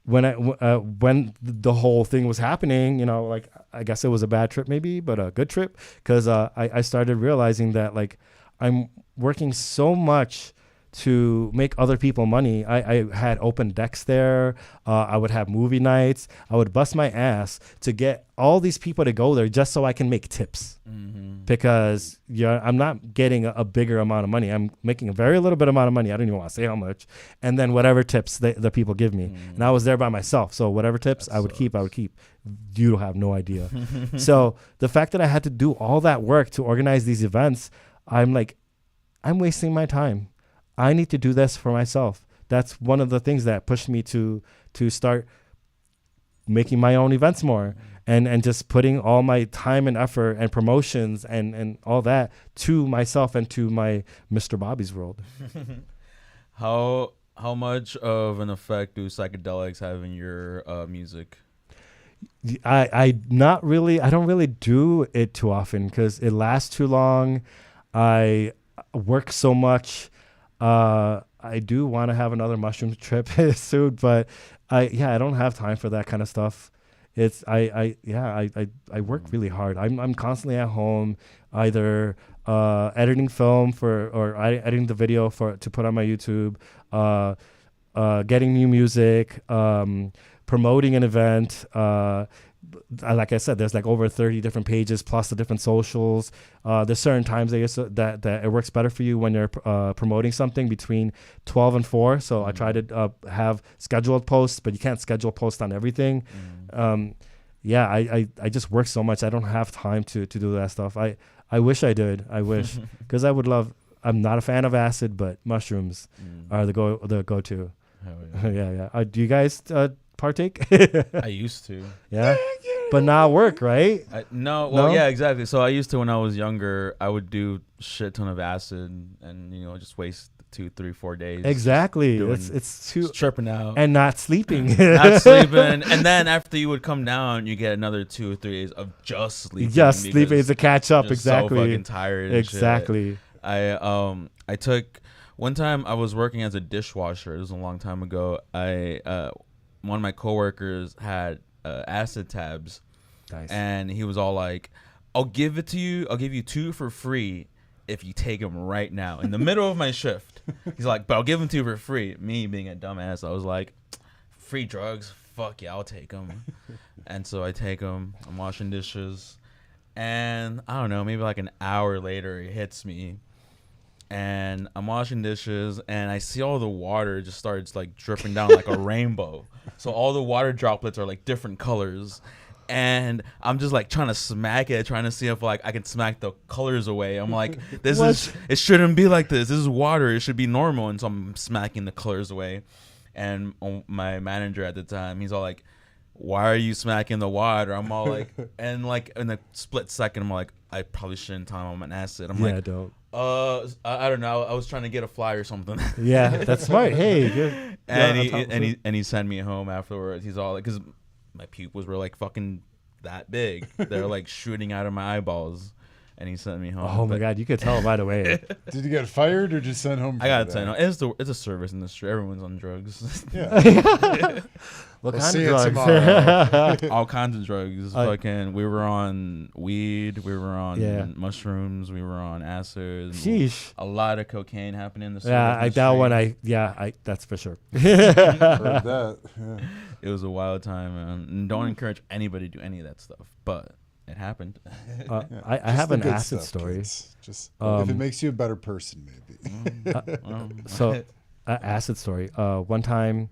when the whole thing was happening, you know, like, I guess it was a bad trip maybe, but a good trip, because I started realizing that, like, I'm working so much to make other people money. I had open decks there. I would have movie nights. I would bust my ass to get all these people to go there just so I can make tips. Mm-hmm. Because I'm not getting a bigger amount of money. I'm making a very little bit amount of money. I don't even want to say how much. And then whatever tips the people give me. Mm-hmm. And I was there by myself. So whatever tips I would keep. You don't have no idea. So the fact that I had to do all that work to organize these events, I'm like, I'm wasting my time. I need to do this for myself. That's one of the things that pushed me to start making my own events more, and just putting all my time and effort and promotions and all that to myself and to my Mr. Bobby's world. How much of an effect do psychedelics have in your music? I don't really do it too often because it lasts too long. I work so much. I do want to have another mushroom trip soon, but I don't have time for that kind of stuff. I work really hard. I'm constantly at home, either editing film or editing the video to put on my YouTube, getting new music, promoting an event. Like I said, there's like over 30 different pages plus the different socials. There's certain times that it works better for you when you're promoting something between 12 and 4. So I try to have scheduled posts, but you can't schedule posts on everything. I just work so much. I don't have time to do that stuff. I wish I did. I wish, because I would love. I'm not a fan of acid, but mushrooms are the go-to. Oh, yeah. Do you guys partake? I used to. Yeah. But not work, right? No? Yeah, exactly. So I used to, when I was younger, I would do shit ton of acid and, you know, just waste 2, 3, 4 days. Exactly. It's too tripping out and not sleeping. And then after you would come down, you get another 2 or 3 days of just sleeping. Just sleeping to catch up. Exactly. So fucking tired. Exactly. I took one time I was working as a dishwasher. It was a long time ago. One of my coworkers had acid tabs. Nice. And he was all like, I'll give it to you. I'll give you 2 for free if you take them right now in the middle of my shift. He's like, but I'll give them to you for free. Me being a dumbass, I was like, free drugs? Fuck yeah, I'll take them. And so I take them. I'm washing dishes. And I don't know, maybe like an hour later, it hits me. And I'm washing dishes, and I see all the water just starts like dripping down like a rainbow. So all the water droplets are like different colors. And I'm just like trying to smack it, trying to see if like I can smack the colors away. I'm like, it shouldn't be like this. This is water. It should be normal. And so I'm smacking the colors away. And my manager at the time, he's all like, why are you smacking the water? I'm all like, and like in a split second, I'm like, I probably shouldn't tell him I'm an acid. I'm like, don't. I don't know. I was trying to get a fly or something. Yeah, that's smart. Hey, good. And he sent me home afterwards. He's all like, because my pupils were like fucking that big. They're like shooting out of my eyeballs. And he sent me home. Oh my God, you could tell right away. Did you get fired or just sent home? I gotta tell you, it's a service industry. Everyone's on drugs. Yeah. What We'll kind see of you drugs? tomorrow. All kinds of drugs. Fucking, we were on weed. We were on mushrooms. We were on acid. Sheesh. A lot of cocaine happening in the service Yeah, that industry. one, that's for sure. Heard that. Yeah. It was a wild time, man. And don't encourage anybody to do any of that stuff, but it happened. Yeah. I Just have the an good acid stuff, story. kids. Just if it Um, makes you a better person, maybe. So, acid story. One time,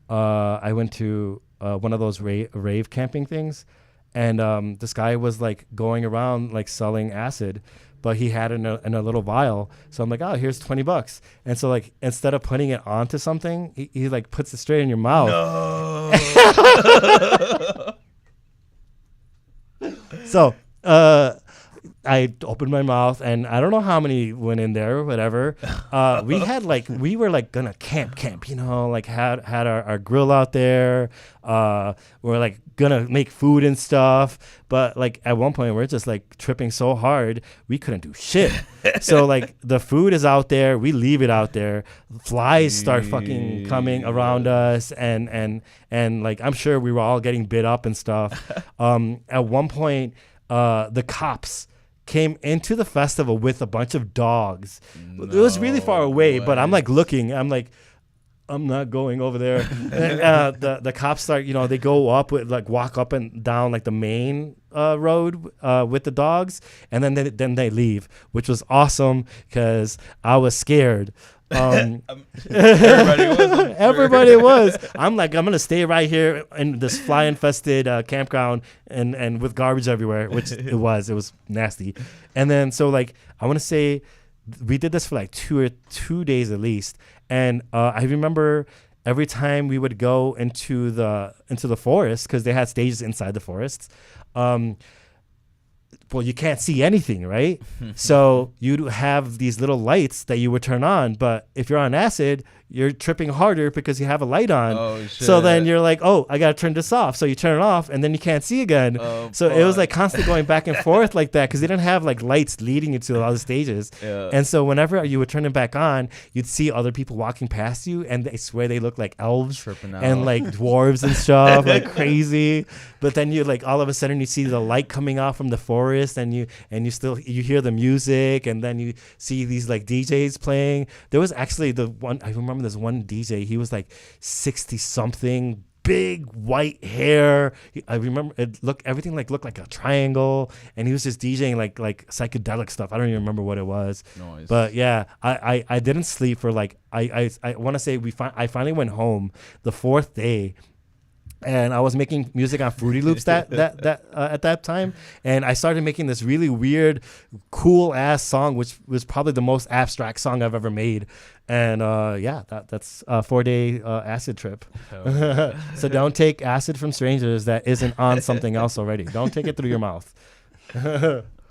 I went to one of those rave camping things, and this guy was like going around like selling acid, but he had it in a little vial. So I'm like, oh, here's $20. And so like instead of putting it onto something, he like puts it straight in your mouth. No. So I opened my mouth, and I don't know how many went in there or whatever. We were like gonna camp, you know, like had our grill out there. We're like gonna make food and stuff, but like at one point we're just like tripping so hard we couldn't do shit. So like the food is out there, we leave it out there. Flies start fucking coming around us, and like I'm sure we were all getting bit up and stuff. At one point, the cops came into the festival with a bunch of dogs. It was really far away, but I'm like looking. I'm like, I'm not going over there. And, the cops start, you know, they go up with like walk up and down like the main road with the dogs, and then they leave, which was awesome because I was scared. Everybody was. I'm like, I'm gonna stay right here in this fly infested campground and with garbage everywhere, which it was nasty. And then so like I want to say we did this for like 2 days at least, and I remember every time we would go into the forest, because they had stages inside the forests. Well, you can't see anything, right? So you'd have these little lights that you would turn on, but if you're on acid, you're tripping harder because you have a light on. Oh, shit. So then you're like, oh, I gotta turn this off. So you turn it off, and then you can't see again. Oh, so it was fuck. like constantly going back and forth like that because they didn't have like lights leading you to all the stages. Yeah. And so whenever you would turn it back on, you'd see other people walking past you, and I swear they look like elves Tripping and out. like dwarves and stuff, like crazy. But then you like all of a sudden you see the light coming out from the forest, and you hear the music, and then you see these like DJs playing. There was actually I remember this one DJ. He was like 60 something, big white hair. I remember everything looked like a triangle, and he was just DJing like psychedelic stuff. I don't even remember what it was. Noise. But yeah, I didn't sleep for like I want to say I finally went home the fourth day. And I was making music on Fruity Loops at that time, and I started making this really weird, cool ass song, which was probably the most abstract song I've ever made. And that's a 4-day acid trip. So don't take acid from strangers that isn't on something else already. Don't take it through your mouth.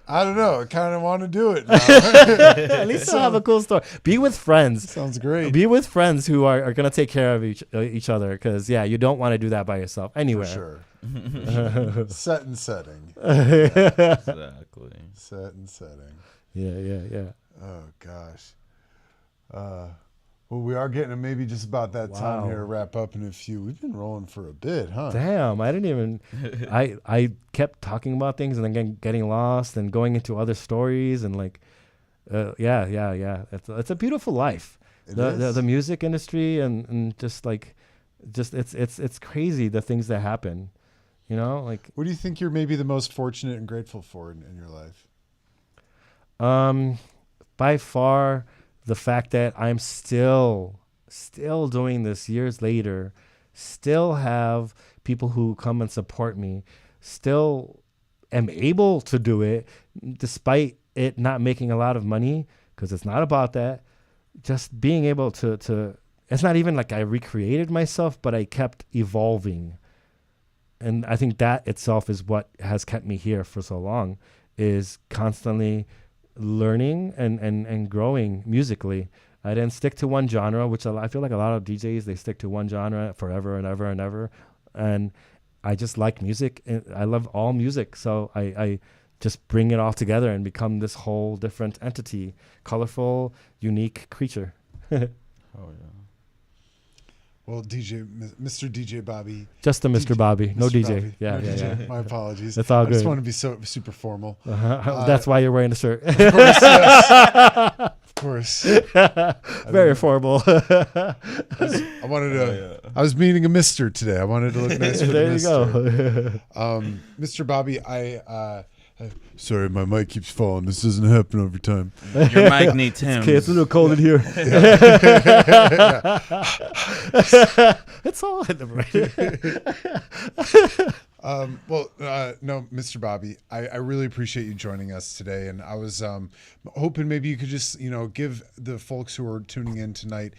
I don't know. I kind of want to do it now. At least I'll have a cool story. Be with friends. Sounds great. Be with friends who are going to take care of each other, because, yeah, you don't want to do that by yourself anywhere. For sure. Set and setting. Exactly. Set and setting. Yeah. Oh, gosh. Well, we are getting to maybe just about that time Wow. here to wrap up in a few. We've been rolling for a bit, huh? Damn, I didn't even. I kept talking about things and then getting lost and going into other stories and like, yeah. It's a beautiful life. It The is. music industry and just it's crazy the things that happen. You know, like What do you think you're maybe the most fortunate and grateful for in your life? by far the fact that I'm still doing this years later, still have people who come and support me, still am able to do it despite it not making a lot of money, because it's not about that. Just being able to it's not even like I recreated myself, but I kept evolving. And I think that itself is what has kept me here for so long, is constantly learning and growing musically. I didn't stick to one genre, which I feel like a lot of DJs, they stick to one genre forever and ever and ever. And I just like music. And I love all music. So I just bring it all together and become this whole different entity, colorful, unique creature. Oh yeah. Well, Mr. DJ Bobby. Just a Mr. Bobby, no Mr. DJ. Bobby. Yeah, No yeah, DJ. yeah. My apologies. It's all I just good. want to be so super formal. That's why you're wearing the shirt. Of course, yes. Of course. Very formal. I wanted to. I was meeting a Mister today. I wanted to look nice for There the you Mister. go. Mr. Bobby, sorry, my mic keeps falling. This doesn't happen every time. Your mic needs him. Okay, it's a little cold in here. It's all in the No, Mr. Bobby, I really appreciate you joining us today. And I was hoping maybe you could just, give the folks who are tuning in tonight,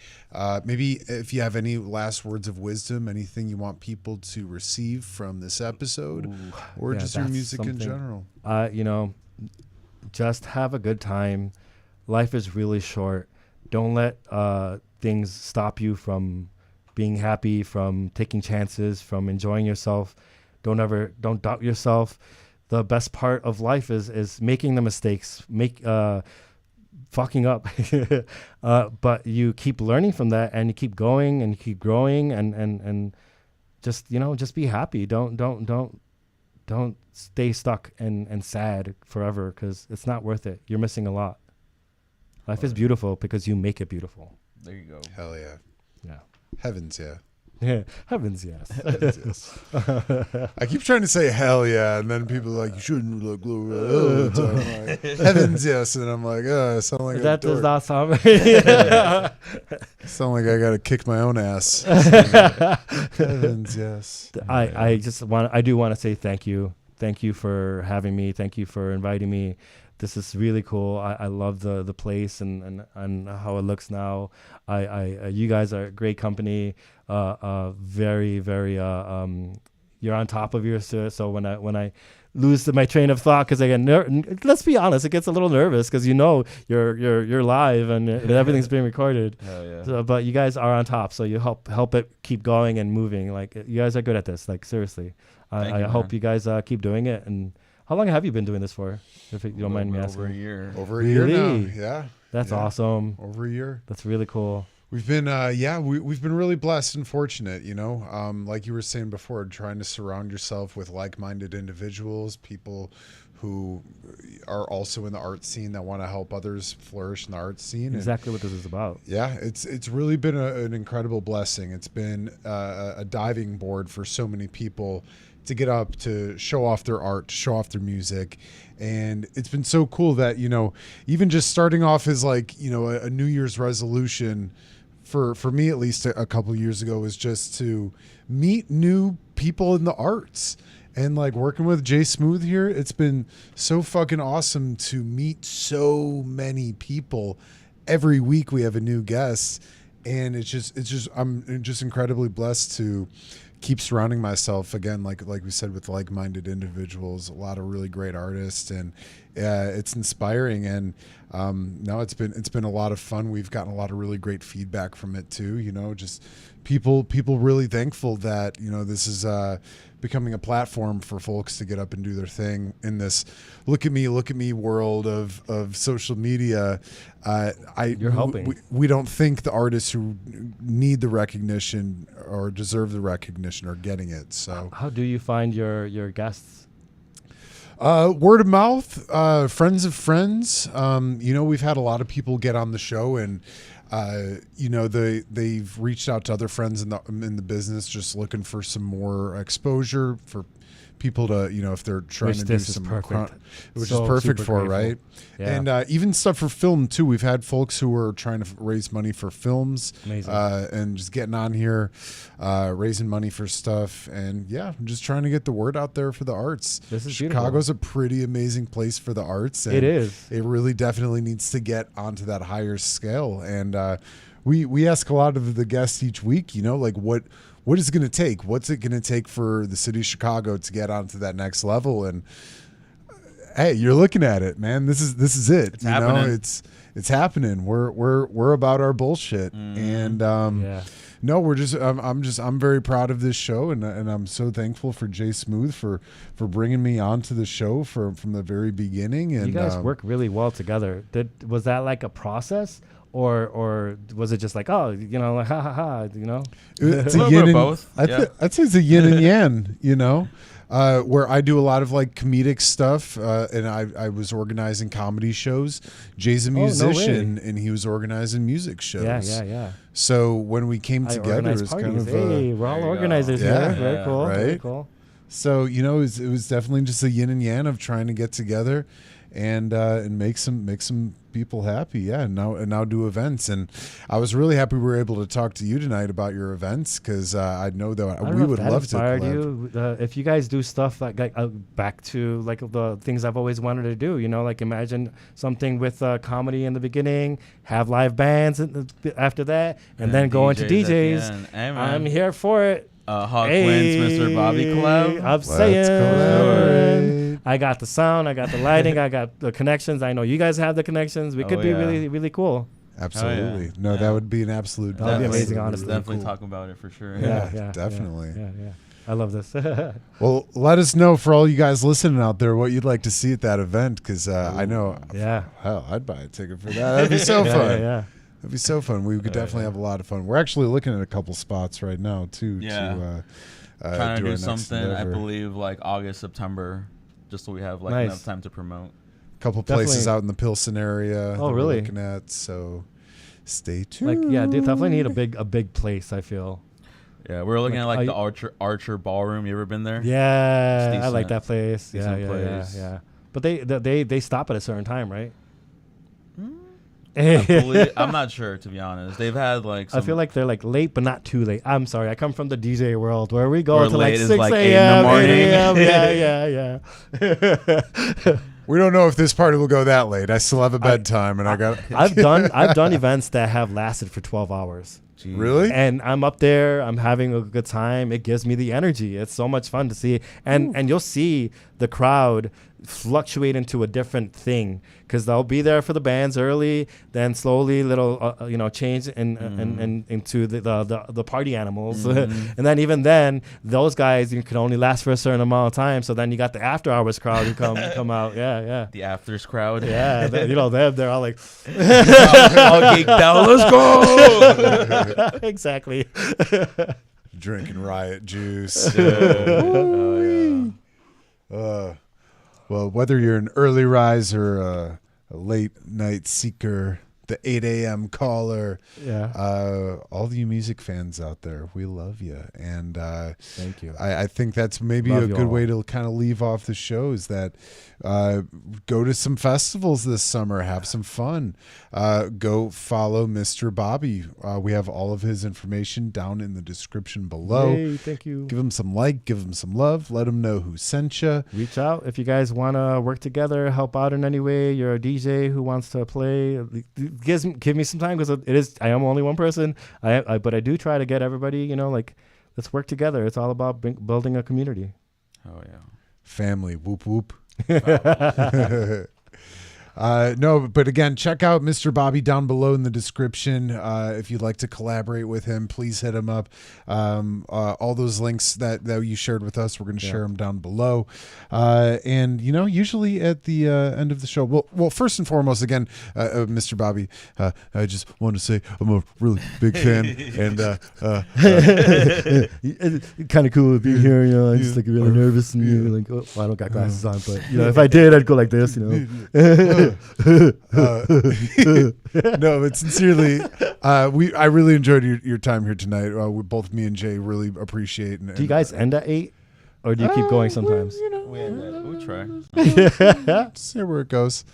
maybe if you have any last words of wisdom, anything you want people to receive from this episode, or Yeah, just your that's music in something. general. Just have a good time. Life is really short. Don't let things stop you from being happy, from taking chances, from enjoying yourself. Don't doubt yourself. The best part of life is making the mistakes, fucking up. But you keep learning from that, and you keep going and you keep growing, and just be happy. Don't stay stuck and sad forever, because it's not worth it. You're missing a lot. Life is beautiful because you make it beautiful. There you go. Hell yeah. Yeah. Heavens, yeah. Yeah. Heavens, yes. Heavens, yes. I keep trying to say hell yeah, and then people are like, you shouldn't look all the time. I'm like, heavens, yes. And I'm like, I sound like That a does dork. not sound Sound like I got to kick my own ass. Heavens, yes. I do want to say thank you. Thank you for having me. Thank you for inviting me. This is really cool. I love the place and how it looks now. You guys are a great company. Very, very. You're on top of your so when I lose my train of thought, because I get let's be honest, it gets a little nervous because you're live and everything's being recorded. Hell yeah. So, but you guys are on top, so you help it keep going and moving. Like, you guys are good at this. Like, seriously, Thank I you, hope man. you guys keep doing it. And how long have you been doing this for, if you don't mind me asking? Over a year. Over a year now. Really? Yeah. That's Yeah. awesome. Over a year. That's really cool. We've been, we've been really blessed and fortunate, like you were saying before, trying to surround yourself with like-minded individuals, people who are also in the art scene that want to help others flourish in the art scene. And Exactly what this is about. yeah, it's really been an incredible blessing. It's been a diving board for so many people to get up, to show off their art, to show off their music. And it's been so cool that, even just starting off as like, a New Year's resolution for me, at least a couple years ago, was just to meet new people in the arts. And like working with Jay Smooth here, it's been so fucking awesome to meet so many people. Every week we have a new guest, and I'm just incredibly blessed to keep surrounding myself again, like we said, with like-minded individuals, a lot of really great artists, and it's inspiring. And no, it's been a lot of fun. We've gotten a lot of really great feedback from it too. Just people really thankful that this is becoming a platform for folks to get up and do their thing in this look at me world of social media. You're helping. We don't think the artists who need the recognition or deserve the recognition are getting it. So How do you find your guests? word of mouth, friends of friends. We've had a lot of people get on the show, and they've reached out to other friends in the business, just looking for some more exposure for people to, if they're trying Which to do this is some, perfect. which So is perfect super for, grateful. right? Yeah. And even stuff for film too. We've had folks who are trying to raise money for films, Amazing. and just getting on here, raising money for stuff, and I'm just trying to get the word out there for the arts. This is Chicago's a pretty amazing place for the arts. And It is. It really definitely needs to get onto that higher scale. And we ask a lot of the guests each week, like what is it going to take? What's it going to take for the city of Chicago to get onto that next level? And hey, you're looking at it, man. This is it. It's happening. It's happening. We're about our bullshit. And no, we're just I'm very proud of this show, and I'm so thankful for Jay Smooth for bringing me onto the show from the very beginning. And You guys work really well together. Was that like a process? Or was it just like, oh, like, ha ha ha, It's A a little yin bit of and both, I'd say it's a yin and yang, where I do a lot of like comedic stuff, and I was organizing comedy shows. Jay's a no way. musician, and he was organizing music shows. Yeah. So when we came I together, it organize was parties. kind of Hey, we're all There you go. organizers Yeah. here. Very cool. Very Right? cool. so it was definitely just a yin and yang of trying to get together and make some people happy, and now do events. And I was really happy we were able to talk to you tonight about your events, because I know that I don't we know if would that love to inspired collab. you. If you guys do stuff like back to like the things I've always wanted to do, like imagine something with comedy in the beginning, have live bands after that, and then go into DJs at the DJs. end. Hey, man. I'm here for it. Hawk wins, Mr. Bobby collab. I'm Let's saying, collaborate. I got the sound, I got the lighting, I got the connections. I know you guys have the connections. We could be yeah. really, really cool. Absolutely. No, Yeah. that would be an absolute. That would be Definitely- amazing, honestly. Definitely Cool. talk about it for sure. Yeah, definitely. Yeah. I love this. Well, let us know, for all you guys listening out there, what you'd like to see at that event, because I know, Yeah. hell, I'd buy a ticket for that. That'd be so fun. Yeah. That'd be so fun. We could definitely have a lot of fun. We're actually looking at a couple spots right now too. Yeah. To Trying to our do next something, I endeavor. believe, like August, September, just so we have like Nice. enough time to promote. Couple places Definitely. out in the Pilsen area. Oh, that we're really? looking at. So stay tuned. Like, yeah, they definitely need a big place, I feel. Yeah, we're looking Like, at like are the Archer Ballroom. You ever been there? Yeah, It's I like decent. that place. Decent Yeah. place. But they stop at a certain time, right? I believe, I'm not sure, to be honest. They've had like I some, feel like they're like late, but not too late. I'm sorry. I come from the DJ world where we go Where to like late is 6 like a.m. 8 in the morning. 8 a.m. Yeah. We don't know if this party will go that late. I still have a bedtime, and I got. I've done events that have lasted for 12 hours. Jeez. Really? And I'm up there, I'm having a good time. It gives me the energy. It's so much fun to see. And you'll see the crowd fluctuate into a different thing, because they'll be there for the bands early, then slowly little change into the party animals. And then even then, those guys, you can only last for a certain amount of time. So then you got the after hours crowd who come out. Yeah. The afters crowd. Yeah, they're all like, all geeked out. Let's go. exactly. Drinking Riot juice. Oh, yeah. Well, whether you're an early riser, a late night seeker, the 8 a.m. caller, Yeah. all you music fans out there, we love you. And Thank you. I think that's maybe Love a you good all. way to kind of leave off the show, is that go to some festivals this summer, have some fun. Go follow Mr. Bobby. We have all of his information down in the description below. Hey, thank you. Give him some like, give him some love, let him know who sent you. Reach out if you guys want to work together, help out in any way. You're a DJ who wants to play. Give me some time, because I am only one person. But I do try to get everybody. Let's work together. It's all about building a community. Oh yeah. Family, whoop whoop. No, but again, check out Mr. Bobby down below in the description. If you'd like to collaborate with him, please hit him up. All those links that you shared with us, we're going to share them down below. And usually at the end of the show, well, first and foremost, again, Mr. Bobby, I just want to say I'm a really big fan, and Kind of cool being here. I'm just like really nervous, and like, I don't got glasses on, but if I did, I'd go like this. No, but sincerely, I really enjoyed your time here tonight. Both me and Jay really appreciate. Do you guys end at 8, or do you keep going sometimes? We try. See where it goes.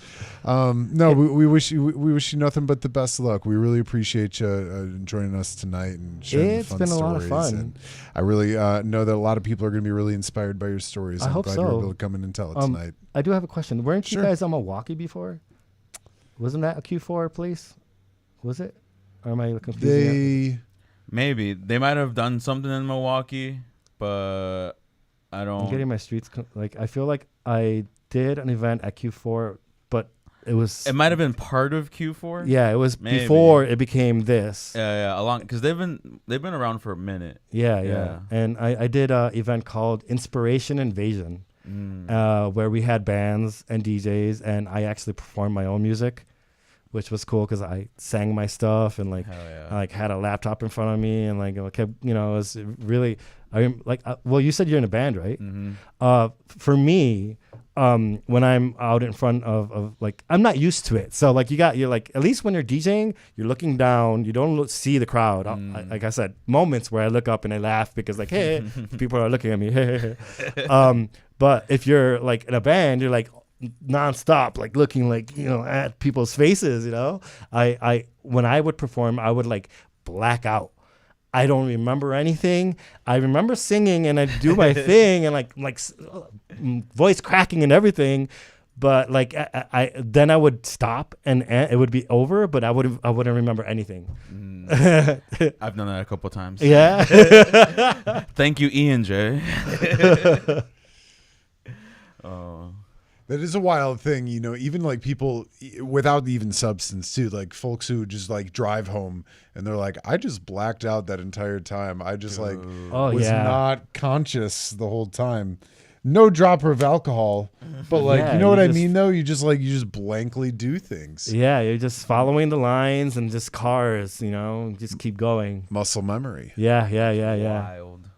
No, we wish you nothing but the best of luck. We really appreciate you joining us tonight and sharing It's the fun been a lot of stories. fun. And I really know that a lot of people are going to be really inspired by your stories. I I'm hope glad so. you were able to come in and tell it tonight. I do have a question. Weren't Sure. you guys on Milwaukee before? Wasn't that a Q4 place? Was it? Or am I confusing it? They Maybe they might have done something in Milwaukee, but I I'm don't. getting my streets I feel like I did an event at Q4, but it was It might have been part of Q4. yeah, it was Maybe. before it became this. Yeah, along because they've been around for a minute. Yeah. Yeah. And I did a event called Inspiration Invasion, where we had bands and DJs, and I actually performed my own music, which was cool because I sang my stuff and Hell yeah. I had a laptop in front of me and kept, it was really, well, you said you're in a band, right? Mm-hmm. For me, when I'm out in front of I'm not used to it. So you're at least when you're DJing, you're looking down, you don't see the crowd. Like I said, moments where I look up and I laugh because hey, people are looking at me. But if you're in a band, you're nonstop, looking at people's faces. I when I would perform, I would black out. I don't remember anything. I remember singing and I'd do my thing and voice cracking and everything. But I then I would stop and it would be over, but I wouldn't remember anything. I've done that a couple times. Yeah. Thank you, Ian J. Oh. That is a wild thing, even people without even substance too, folks who just drive home and they're like, I just blacked out that entire time. I just was not conscious the whole time. No dropper of alcohol, but Yeah, you know what I just- mean though? You just blankly do things. Yeah, you're just following the lines and just cars, just keep going. Muscle memory. Yeah. Wild.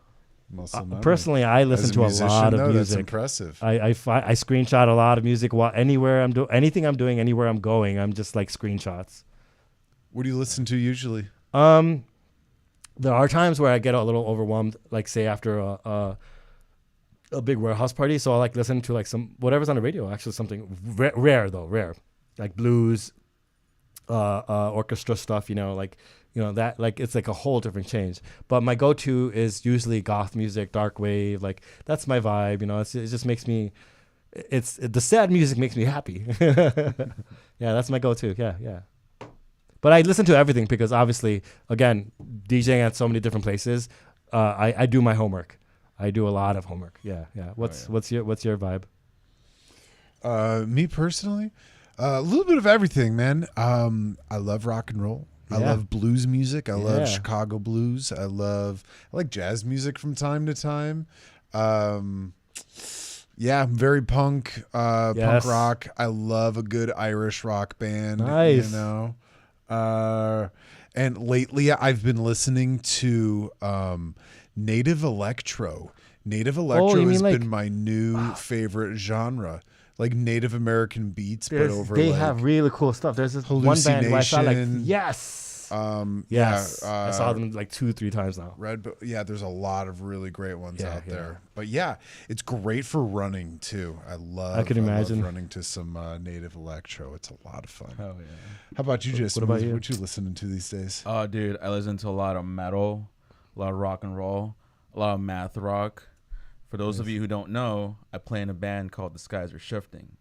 Muscle memory. Personally, I listen As a to a musician, lot of though, that's music. impressive. I screenshot a lot of music while anywhere I'm doing anything I'm doing, anywhere I'm going. I'm just screenshots. What do you listen to usually? There are times where I get a little overwhelmed, say after a big warehouse party. So I listen to some whatever's on the radio. Actually, something rare, like blues, orchestra stuff. That it's a whole different change. But my go-to is usually goth music, dark wave. That's my vibe. It just makes me. It's the sad music makes me happy. Yeah, that's my go-to. Yeah. But I listen to everything because obviously, again, DJing at so many different places, I do my homework. I do a lot of homework. Yeah. What's your vibe? Me personally, a little bit of everything, man. I love rock and roll. I Yeah. love blues music. I love Yeah. Chicago blues. I like jazz music from time to time. Yeah, I'm very punk Yes. rock. I love a good Irish rock band. Nice. And lately I've been listening to Native Electro. Native Electro you mean has been my new favorite genre. Native American beats, but over they have really cool stuff. There's this one band where I saw Hallucination. yes. Yes. I saw them 2-3 times now. There's a lot of really great ones Yeah, out yeah. there. But yeah, it's great for running too. I could imagine. love running to some Native Electro. It's a lot of fun. Hell yeah. How about you, Jason? about you? What you listening to these days? Oh, dude, I listen to a lot of metal, a lot of rock and roll, a lot of math rock. For those of you who don't know, I play in a band called The Skies Are Shifting.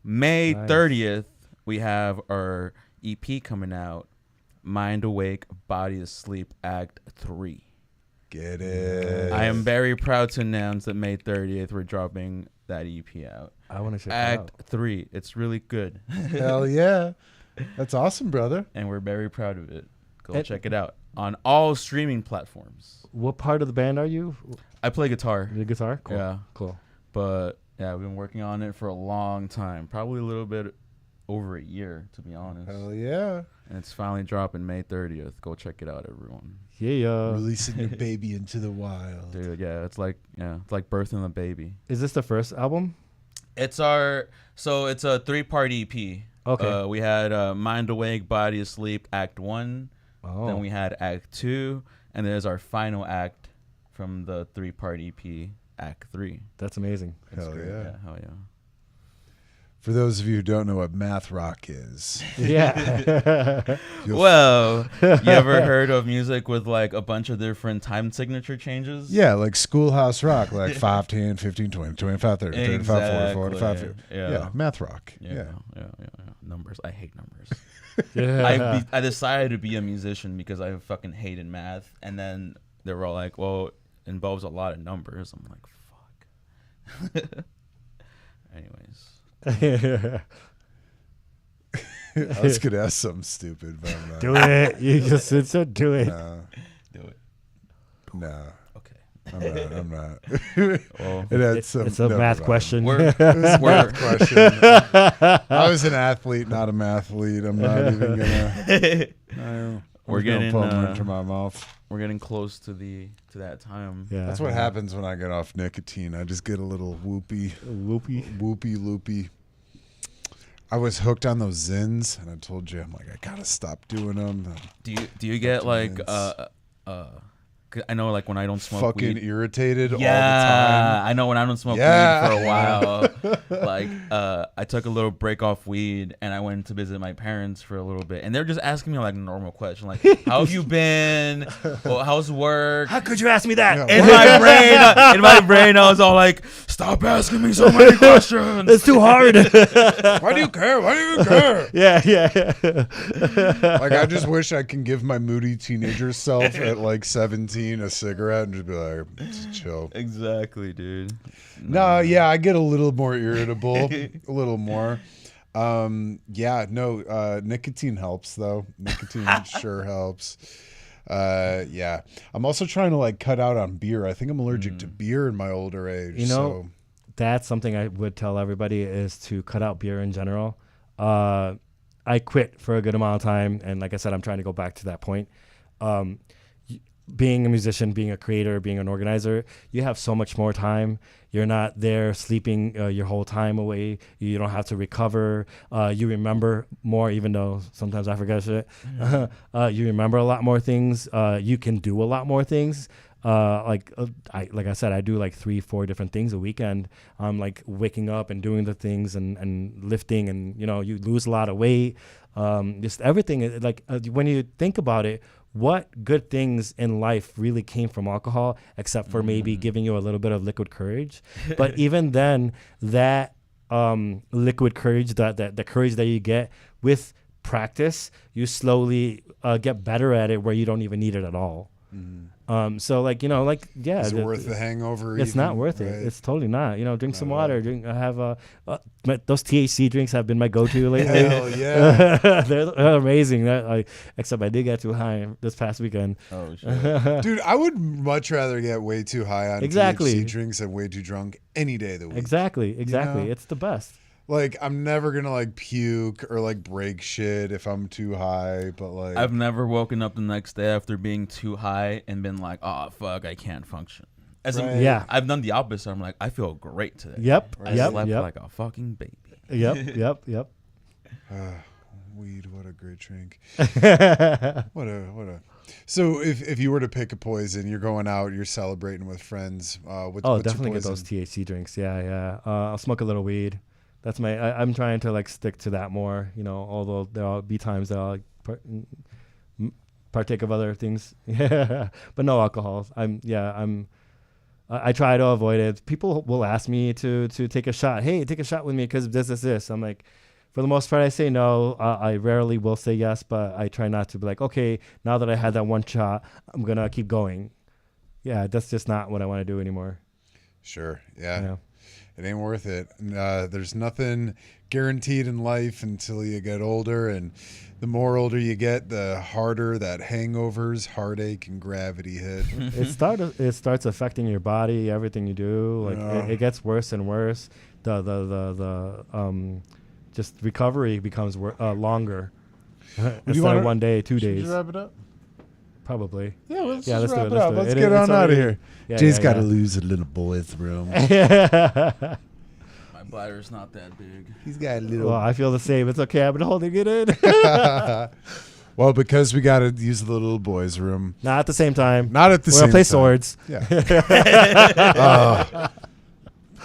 May Nice. 30th, we have our EP coming out, Mind Awake, Body Asleep, Act 3. Get it. I am very proud to announce that May 30th, we're dropping that EP out. I want to check it out. Act 3. It's really good. Hell yeah. That's awesome, brother. And we're very proud of it. Go And- check it out on all streaming platforms. What part of the band are you? I play guitar. The guitar? Cool. Yeah. Cool. But yeah, we've been working on it for a long time, probably a little bit over a year, to be honest. Hell yeah. And it's finally dropping May 30th. Go check it out, everyone. Yeah. Releasing your baby into the wild. Dude, yeah, it's like birthing a baby. Is this the first album? It's our it's a 3-part EP. Okay. We had Mind Awake, Body Asleep, Act 1. Oh. Then we had Act 2, and there's our final act from the 3-part EP, Act 3. That's amazing. Hell great. yeah. Hell yeah. For those of you who don't know what math rock is, Yeah. Well, you ever heard of music with like a bunch of different time signature changes? yeah, like Schoolhouse Rock, like 5, 10, 15, 20, 25, 30, 35, 40, 45, 50. Yeah. Yeah, math rock. Yeah. Numbers. I hate numbers. Yeah. I decided to be a musician because I fucking hated math, and then they were all like, "Well, it involves a lot of numbers." I'm like, "Fuck." Anyways, I was gonna ask something stupid, but I'm not. Do it. You just said so. Do it. No, do it. no, Okay. I'm not. Well, It had some, It's a never math mind. question. we're It was a we're math question. I was an athlete, not a mathlete. I'm not even gonna. No, We're I'm gonna getting, put them into my mouth. we're getting close to that time. Yeah. That's what happens when I get off nicotine. I just get a little whoopy, loopy. I was hooked on those Zins, and I told you, I'm like, I gotta stop doing them. Do you get like Documents. 'cause I know like when I don't smoke Fucking weed. irritated all the Yeah, time. I know when I don't smoke Yeah. weed for a while. Like, I took a little break off weed and I went to visit my parents for a little bit, and they're just asking me like normal questions, like, "How have you been? Well, how's work?" How could you ask me that? Yeah. In my brain, I was all like, "Stop asking me so many questions." It's too hard. Why do you care? Why do you care? yeah. Like, I just wish I can give my moody teenager self at like 17 a cigarette and just be like, just chill. Exactly, dude. No, yeah, I get a little more irritable, a little more. Nicotine helps though. Nicotine sure helps. Yeah, I'm also trying to like cut out on beer. I think I'm allergic to beer in my older age. You know, so. That's something I would tell everybody is to cut out beer in general. I quit for a good amount of time, and like I said, I'm trying to go back to that point. Being a musician, being a creator, being an organizer, you have so much more time. You're not there sleeping your whole time away. You don't have to recover. You remember more, even though sometimes I forget shit. You remember a lot more things. You can do a lot more things. Like I said, I do like 3-4 different things a weekend. I'm like waking up and doing the things and lifting, and you lose a lot of weight. Just everything. Like when you think about it, what good things in life really came from alcohol, except for maybe giving you a little bit of liquid courage? But even then, that liquid courage, the courage that you get with practice, you slowly get better at it where you don't even need it at all. So like yeah, Is it worth the hangover? It's not worth it. It's totally not. Drink some water. Those THC drinks have been my go-to lately. Hell yeah. They're amazing. Except I did get too high this past weekend. Oh shit. Dude, I would much rather get way too high on Exactly. THC drinks than way too drunk any day of the week. Exactly. know? It's the best. Like, I'm never gonna like puke or like break shit if I'm too high, but like I've never woken up the next day after being too high and been like, "Oh fuck, I can't function." Right. Yeah. I've done the opposite. I'm like, I feel great today. Yep. I Yep. slept Yep. like a fucking baby. Yep. weed, what a great drink. What a. So if you were to pick a poison, you're going out, you're celebrating with friends. What's Definitely your get those poison? THC drinks. Yeah. I'll smoke a little weed. That's I'm trying to like stick to that more. Although there'll be times that I'll partake of other things. Yeah, but no alcohol. I try to avoid it. People will ask me to take a shot. Hey, take a shot with me because this. I'm like, for the most part, I say no. I rarely will say yes, but I try not to be like, okay, now that I had that one shot, I'm gonna keep going. Yeah, that's just not what I want to do anymore. Sure. Yeah. It ain't worth it. There's nothing guaranteed in life until you get older, and the more older you get, the harder that hangovers, heartache, and gravity hit. It starts affecting your body, everything you do. Like it gets worse and worse. The just recovery becomes longer. Instead of 1 day, 2 Should days, you wrap it up? probably. Yeah, let's Yeah, just let's wrap do it it. up. Let's It- get it's on out of already- here. Yeah, Jay's yeah, got to yeah. lose a little boy's room. My bladder's not that big. He's got a little. Well, I feel the same. It's okay. I've been holding it in. Well, because we got to use the little boys' room. Not at the same time. Not at the We're same gonna play time. swords. Yeah.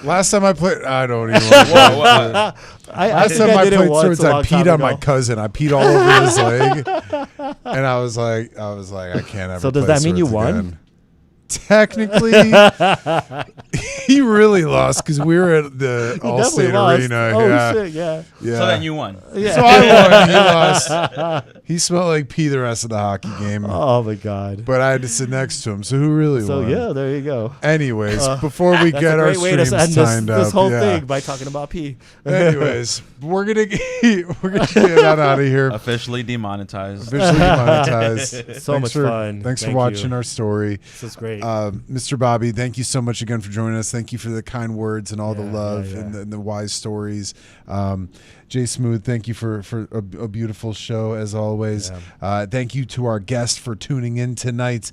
Last time I played, I don't even. Want to Whoa, whoa. Last think time I did it played once swords, a I long time peed on my ago. cousin. I peed all over his leg, and I was like, I can't ever. So does play that mean you swords won? again. Technically, he really lost because we were at the He Allstate definitely lost. Arena. Oh yeah, shit! Yeah. yeah. So then you won. Yeah. So I won. He lost. He smelled like pee the rest of the hockey game, Oh my god. but I had to sit next to him. So who really So won? yeah, there you go. Anyways, before we That's get a our great way to streams end this, signed this up, whole yeah. thing by talking about pee. Anyways, we're gonna get out of here. Officially demonetized. Officially demonetized. So much fun. Thanks for Thank watching you. our story. This is great. Mr. Bobby, thank you so much again for joining us. Thank you for the kind words and all the Yeah, love yeah, yeah. And the wise stories. Jay Smooth, thank you for a beautiful show as always. Thank you to our guest for tuning in tonight.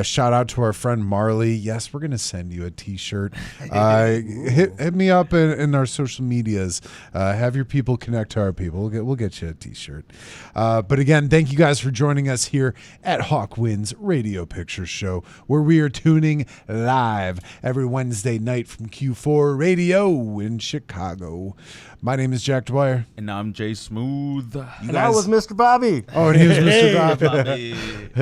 Shout out to our friend Marley. Yes, we're gonna send you a T-shirt. Hit me up in our social medias. Have your people connect to our people. We'll get you a T-shirt. But again, thank you guys for joining us here at Hawkwind's Radio Picture Show, where we are tuning live every Wednesday night from Q4 Radio in Chicago. My name is Jack Dwyer. And now I'm Jay Smooth. and that was Mr. Bobby. Oh, and he was Mr. Hey, Bobby. Bobby.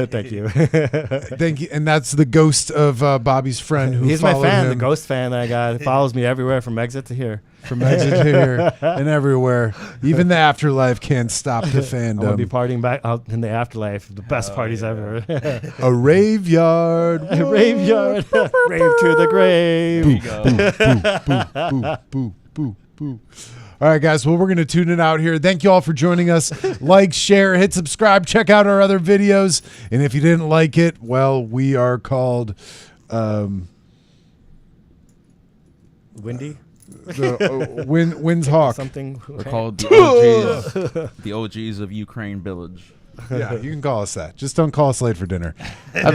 Thank you. Thank you. And that's the ghost of Bobby's friend who He's my followed fan, him the ghost fan that I got. He follows me everywhere from exit to here. from exit here and everywhere. Even the afterlife can't stop the I'm gonna be fandom. partying back out in the afterlife. The best parties ever. A rave yard. Rave yard. Rave to the grave. There you go. Boo, boo, boo, boo. All right, guys. Well, we're going to tune it out here. Thank you all for joining us. Like, share, hit subscribe, check out our other videos. And if you didn't like it, well, we are called Windy? Wind's Hawk. Something. We're called the OGs of Ukraine Village. Yeah, you can call us that. Just don't call us late for dinner. Have a